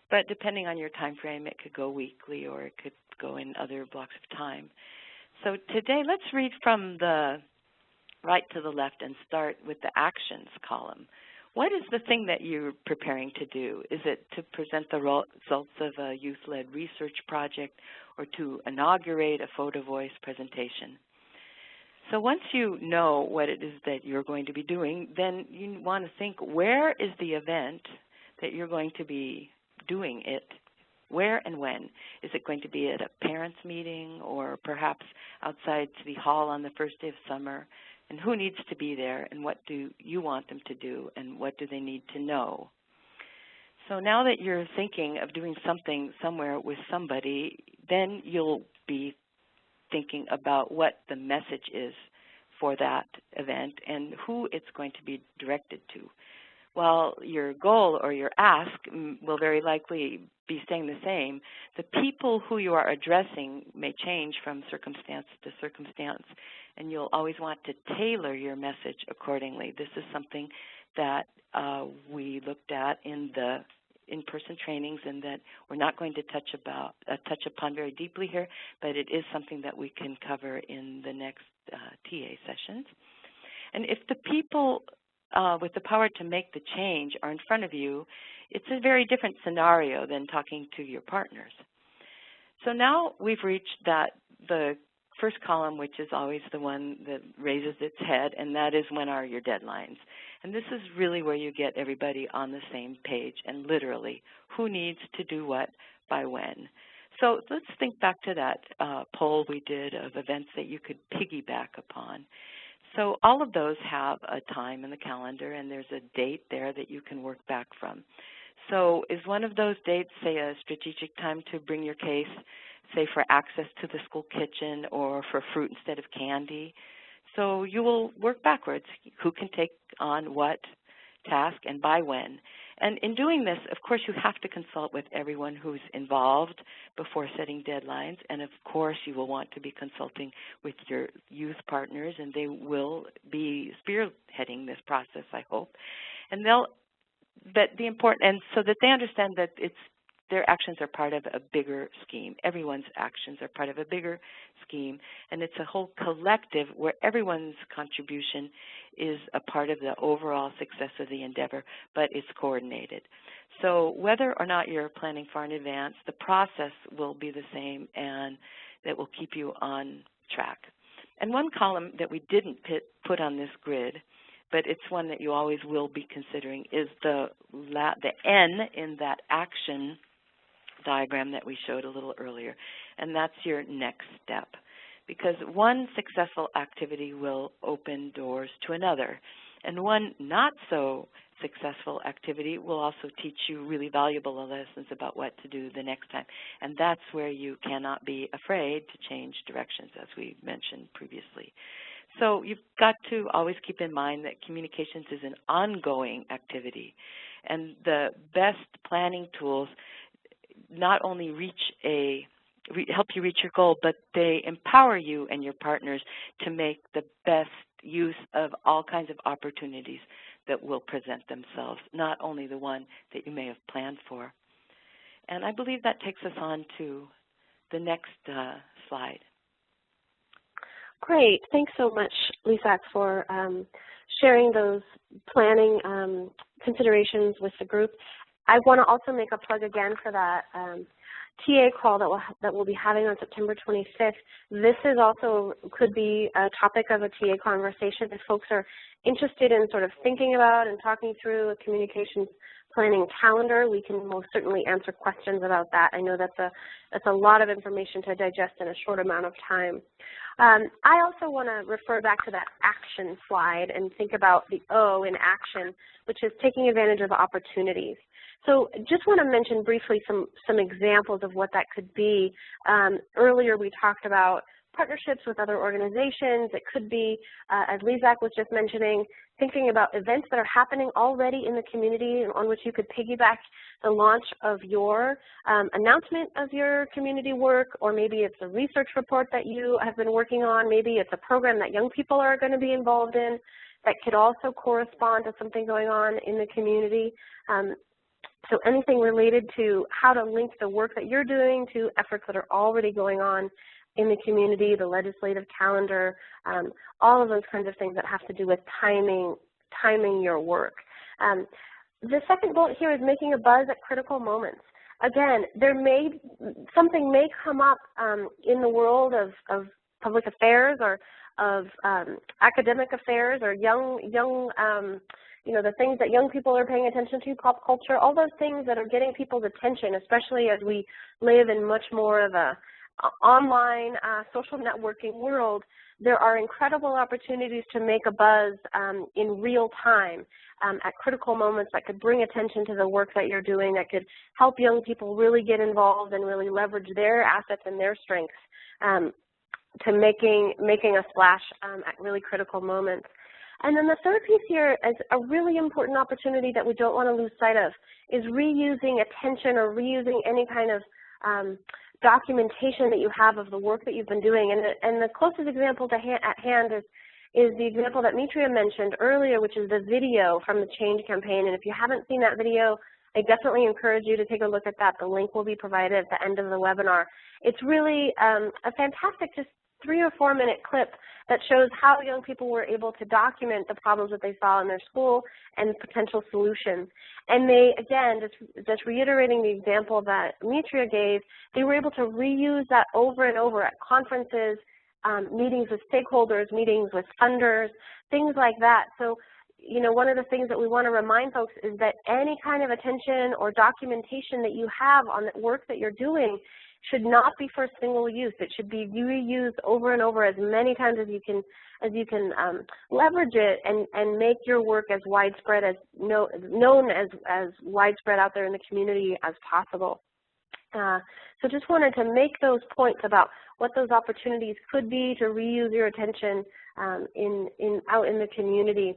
but depending on your time frame, it could go weekly or it could go in other blocks of time. So today, let's read from the right to the left and start with the actions column. What is the thing that you're preparing to do? Is it to present the results of a youth-led research project or to inaugurate a photo voice presentation? So once you know what it is that you're going to be doing, then you want to think, where is the event that you're going to be doing it? Where and when? Is it going to be at a parents' meeting or perhaps outside City Hall on the first day of summer? And who needs to be there, and what do you want them to do, and what do they need to know? So now that you're thinking of doing something somewhere with somebody, then you'll be thinking about what the message is for that event and who it's going to be directed to. While your goal or your ask will very likely be staying the same, the people who you are addressing may change from circumstance to circumstance, and you'll always want to tailor your message accordingly. This is something that we looked at in the in-person trainings, and that we're not going to touch upon very deeply here, but it is something that we can cover in the next TA sessions. And if the people with the power to make the change are in front of you, it's a very different scenario than talking to your partners. So now we've reached the first column, which is always the one that raises its head, and that is, when are your deadlines? And this is really where you get everybody on the same page, and literally, who needs to do what by when. So let's think back to that poll we did of events that you could piggyback upon. So all of those have a time in the calendar, and there's a date there that you can work back from. So is one of those dates, say, a strategic time to bring your case, say for access to the school kitchen or for fruit instead of candy? So you will work backwards. Who can take on what task and by when? And in doing this, of course, you have to consult with everyone who's involved before setting deadlines. And of course, you will want to be consulting with your youth partners, and they will be spearheading this process, I hope. And so that they understand that their actions are part of a bigger scheme. Everyone's actions are part of a bigger scheme, and it's a whole collective where everyone's contribution is a part of the overall success of the endeavor, but it's coordinated. So whether or not you're planning far in advance, the process will be the same, and that will keep you on track. And one column that we didn't put on this grid, but it's one that you always will be considering, is the N in that action diagram that we showed a little earlier, and that's your next step. Because one successful activity will open doors to another, and one not so successful activity will also teach you really valuable lessons about what to do the next time. And that's where you cannot be afraid to change directions, as we mentioned previously. So you've got to always keep in mind that communications is an ongoing activity, and the best planning tools not only help you reach your goal, but they empower you and your partners to make the best use of all kinds of opportunities that will present themselves, not only the one that you may have planned for. And I believe that takes us on to the next slide. Great. Thanks so much, Lezak, for sharing those planning considerations with the group. I want to also make a plug again for that TA call that we'll be having on September 25th. This is also could be a topic of a TA conversation. If folks are interested in sort of thinking about and talking through a communications planning calendar, we can most certainly answer questions about that. I know that's a lot of information to digest in a short amount of time. I also want to refer back to that action slide and think about the O in action, which is taking advantage of opportunities. So just want to mention briefly some examples of what that could be. Earlier we talked about partnerships with other organizations. It could be, as Lezak was just mentioning, thinking about events that are happening already in the community and on which you could piggyback the launch of your announcement of your community work, or maybe it's a research report that you have been working on. Maybe it's a program that young people are going to be involved in that could also correspond to something going on in the community. So anything related to how to link the work that you're doing to efforts that are already going on in the community, the legislative calendar, all of those kinds of things that have to do with timing your work. The second bullet here is making a buzz at critical moments. Again, something may come up in the world of public affairs or of academic affairs or the things that young people are paying attention to, pop culture, all those things that are getting people's attention, especially as we live in much more of a online social networking world. There are incredible opportunities to make a buzz in real time at critical moments that could bring attention to the work that you're doing, that could help young people really get involved and really leverage their assets and their strengths to making a splash at really critical moments. And then the third piece here is a really important opportunity that we don't want to lose sight of, is reusing attention or reusing any kind of documentation that you have of the work that you've been doing. And the closest example at hand is the example that Mitria mentioned earlier, which is the video from the Change campaign. And if you haven't seen that video, I definitely encourage you to take a look at that. The link will be provided at the end of the webinar. It's really a fantastic, just 3 or 4 minute clip that shows how young people were able to document the problems that they saw in their school and potential solutions. And they, again, just reiterating the example that Mitria gave, they were able to reuse that over and over at conferences, meetings with stakeholders, meetings with funders, things like that. So, you know, one of the things that we want to remind folks is that any kind of attention or documentation that you have on the work that you're doing should not be for single use. It should be reused over and over as many times as you can leverage it and make your work as widespread as known as widespread out there in the community as possible. So just wanted to make those points about what those opportunities could be to reuse your attention out in the community.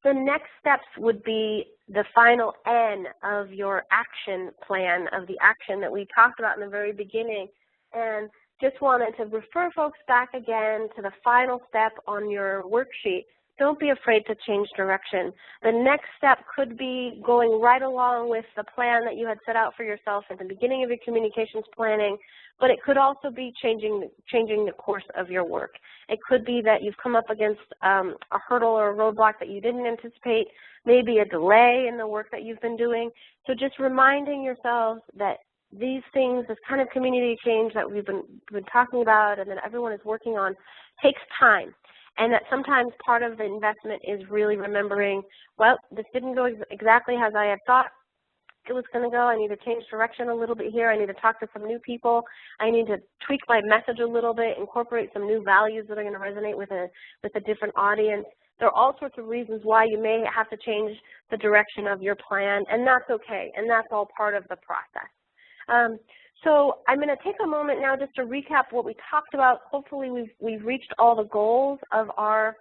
The next steps would be the final N of your action plan, of the action that we talked about in the very beginning. And just wanted to refer folks back again to the final step on your worksheet. Don't be afraid to change direction. The next step could be going right along with the plan that you had set out for yourself at the beginning of your communications planning, but it could also be changing the course of your work. It could be that you've come up against a hurdle or a roadblock that you didn't anticipate, maybe a delay in the work that you've been doing. So just reminding yourselves that these things, this kind of community change that we've been talking about and that everyone is working on, takes time. And that sometimes part of the investment is really remembering, well, this didn't go exactly as I had thought it was going to go. I need to change direction a little bit here. I need to talk to some new people. I need to tweak my message a little bit, incorporate some new values that are going to resonate with a different audience. There are all sorts of reasons why you may have to change the direction of your plan, and that's okay, and that's all part of the process. So I'm going to take a moment now just to recap what we talked about. Hopefully we've reached all the goals of our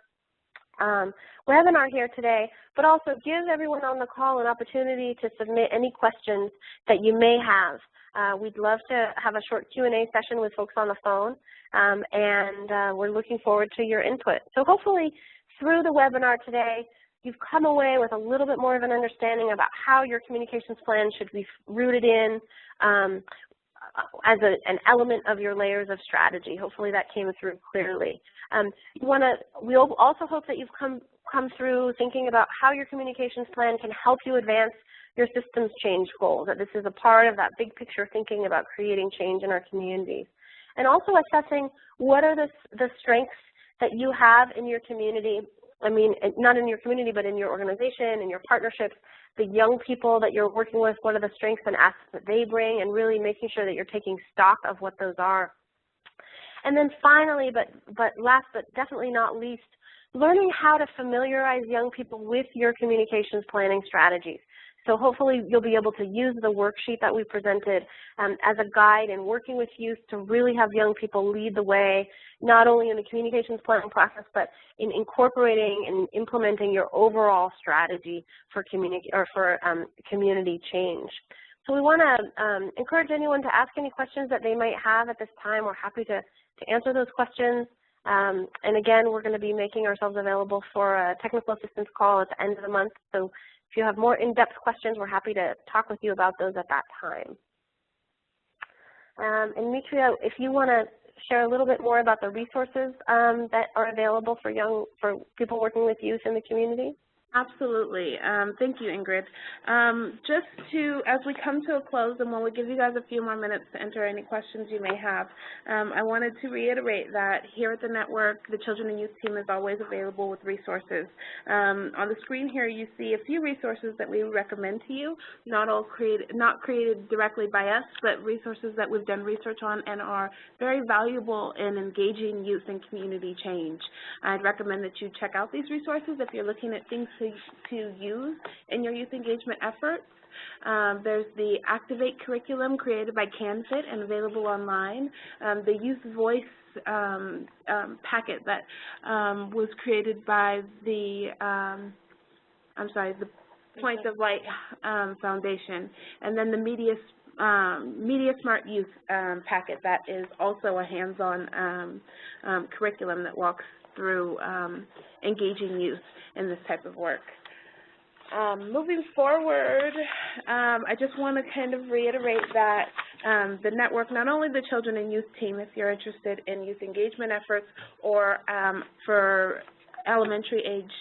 webinar here today, but also give everyone on the call an opportunity to submit any questions that you may have. We'd love to have a short Q&A session with folks on the phone, and we're looking forward to your input. So hopefully through the webinar today, you've come away with a little bit more of an understanding about how your communications plan should be rooted in as an element of your layers of strategy. Hopefully that came through clearly. We also hope that you've come through thinking about how your communications plan can help you advance your systems change goals, that this is a part of that big picture thinking about creating change in our communities. And also assessing what are the strengths that you have in your community. I mean, not in your community, but in your organization, in your partnerships, the young people that you're working with, what are the strengths and assets that they bring, and really making sure that you're taking stock of what those are. And then finally, but last but definitely not least, learning how to familiarize young people with your communications planning strategies. So hopefully you'll be able to use the worksheet that we presented as a guide in working with youth to really have young people lead the way, not only in the communications planning process, but in incorporating and implementing your overall strategy for community change. So we want to encourage anyone to ask any questions that they might have at this time. We're happy to answer those questions. And again, we're going to be making ourselves available for a technical assistance call at the end of the month. So if you have more in-depth questions, we're happy to talk with you about those at that time. And Mitria, if you want to share a little bit more about the resources that are available for people working with youth in the community. Absolutely. Thank you, Ingrid. As we come to a close, and while we give you guys a few more minutes to enter any questions you may have, I wanted to reiterate that here at the network, the Children and Youth team is always available with resources. On the screen here, you see a few resources that we recommend to you, not created directly by us, but resources that we've done research on and are very valuable in engaging youth and community change. I'd recommend that you check out these resources if you're looking at things to use in your youth engagement efforts. There's the Activate curriculum created by CanFit and available online. The Youth Voice packet that was created by the Point of Light Foundation, and then the Media Media Smart Youth packet that is also a hands-on curriculum that walks through engaging youth in this type of work. Moving forward, I just want to kind of reiterate that the network, not only the Children and Youth team, if you're interested in youth engagement efforts, or for elementary age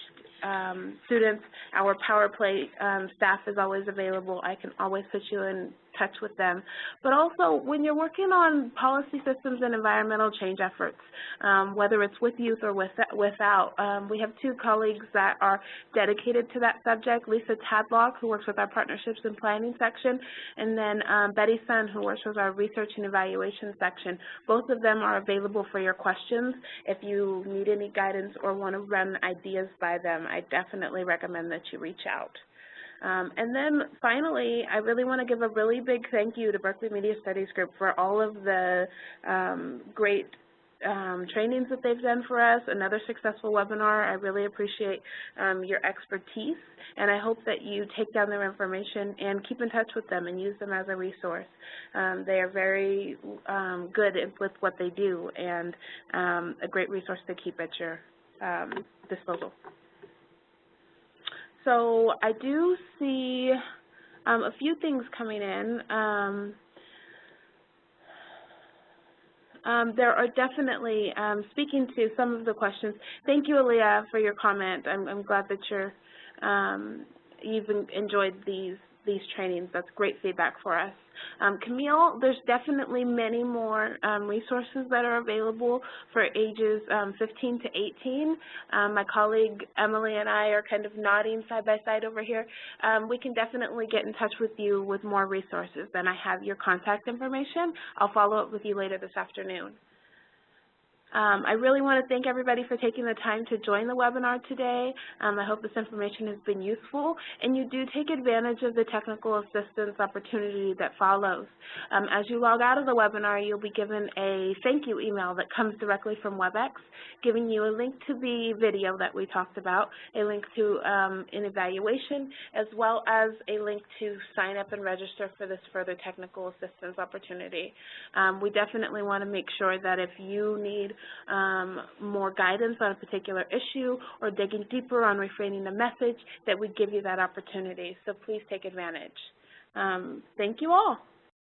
students, our Power Play staff is always available. I can always put you in touch with them. But also, when you're working on policy systems and environmental change efforts, whether it's with youth or without, we have two colleagues that are dedicated to that subject, Lisa Tadlock, who works with our partnerships and planning section, and then Betty Sun, who works with our research and evaluation section. Both of them are available for your questions. If you need any guidance or want to run ideas by them, I definitely recommend that you reach out. And then finally, I really want to give a really big thank you to Berkeley Media Studies Group for all of the great trainings that they've done for us, another successful webinar. I really appreciate your expertise, and I hope that you take down their information and keep in touch with them and use them as a resource. They are very good with what they do, and a great resource to keep at your disposal. So I do see a few things coming in. There are definitely, speaking to some of the questions, thank you, Aaliyah, for your comment. I'm glad that you've enjoyed these trainings. That's great feedback for us. Camille, there's definitely many more resources that are available for ages 15 to 18. My colleague Emily and I are kind of nodding side by side over here. We can definitely get in touch with you with more resources. Then I have your contact information. I'll follow up with you later this afternoon. I really want to thank everybody for taking the time to join the webinar today. I hope this information has been useful, and you do take advantage of the technical assistance opportunity that follows. As you log out of the webinar, you'll be given a thank you email that comes directly from WebEx, giving you a link to the video that we talked about, a link to an evaluation, as well as a link to sign up and register for this further technical assistance opportunity. We definitely want to make sure that if you need more guidance on a particular issue or digging deeper on reframing the message, that we give you that opportunity. So please take advantage. Thank you all.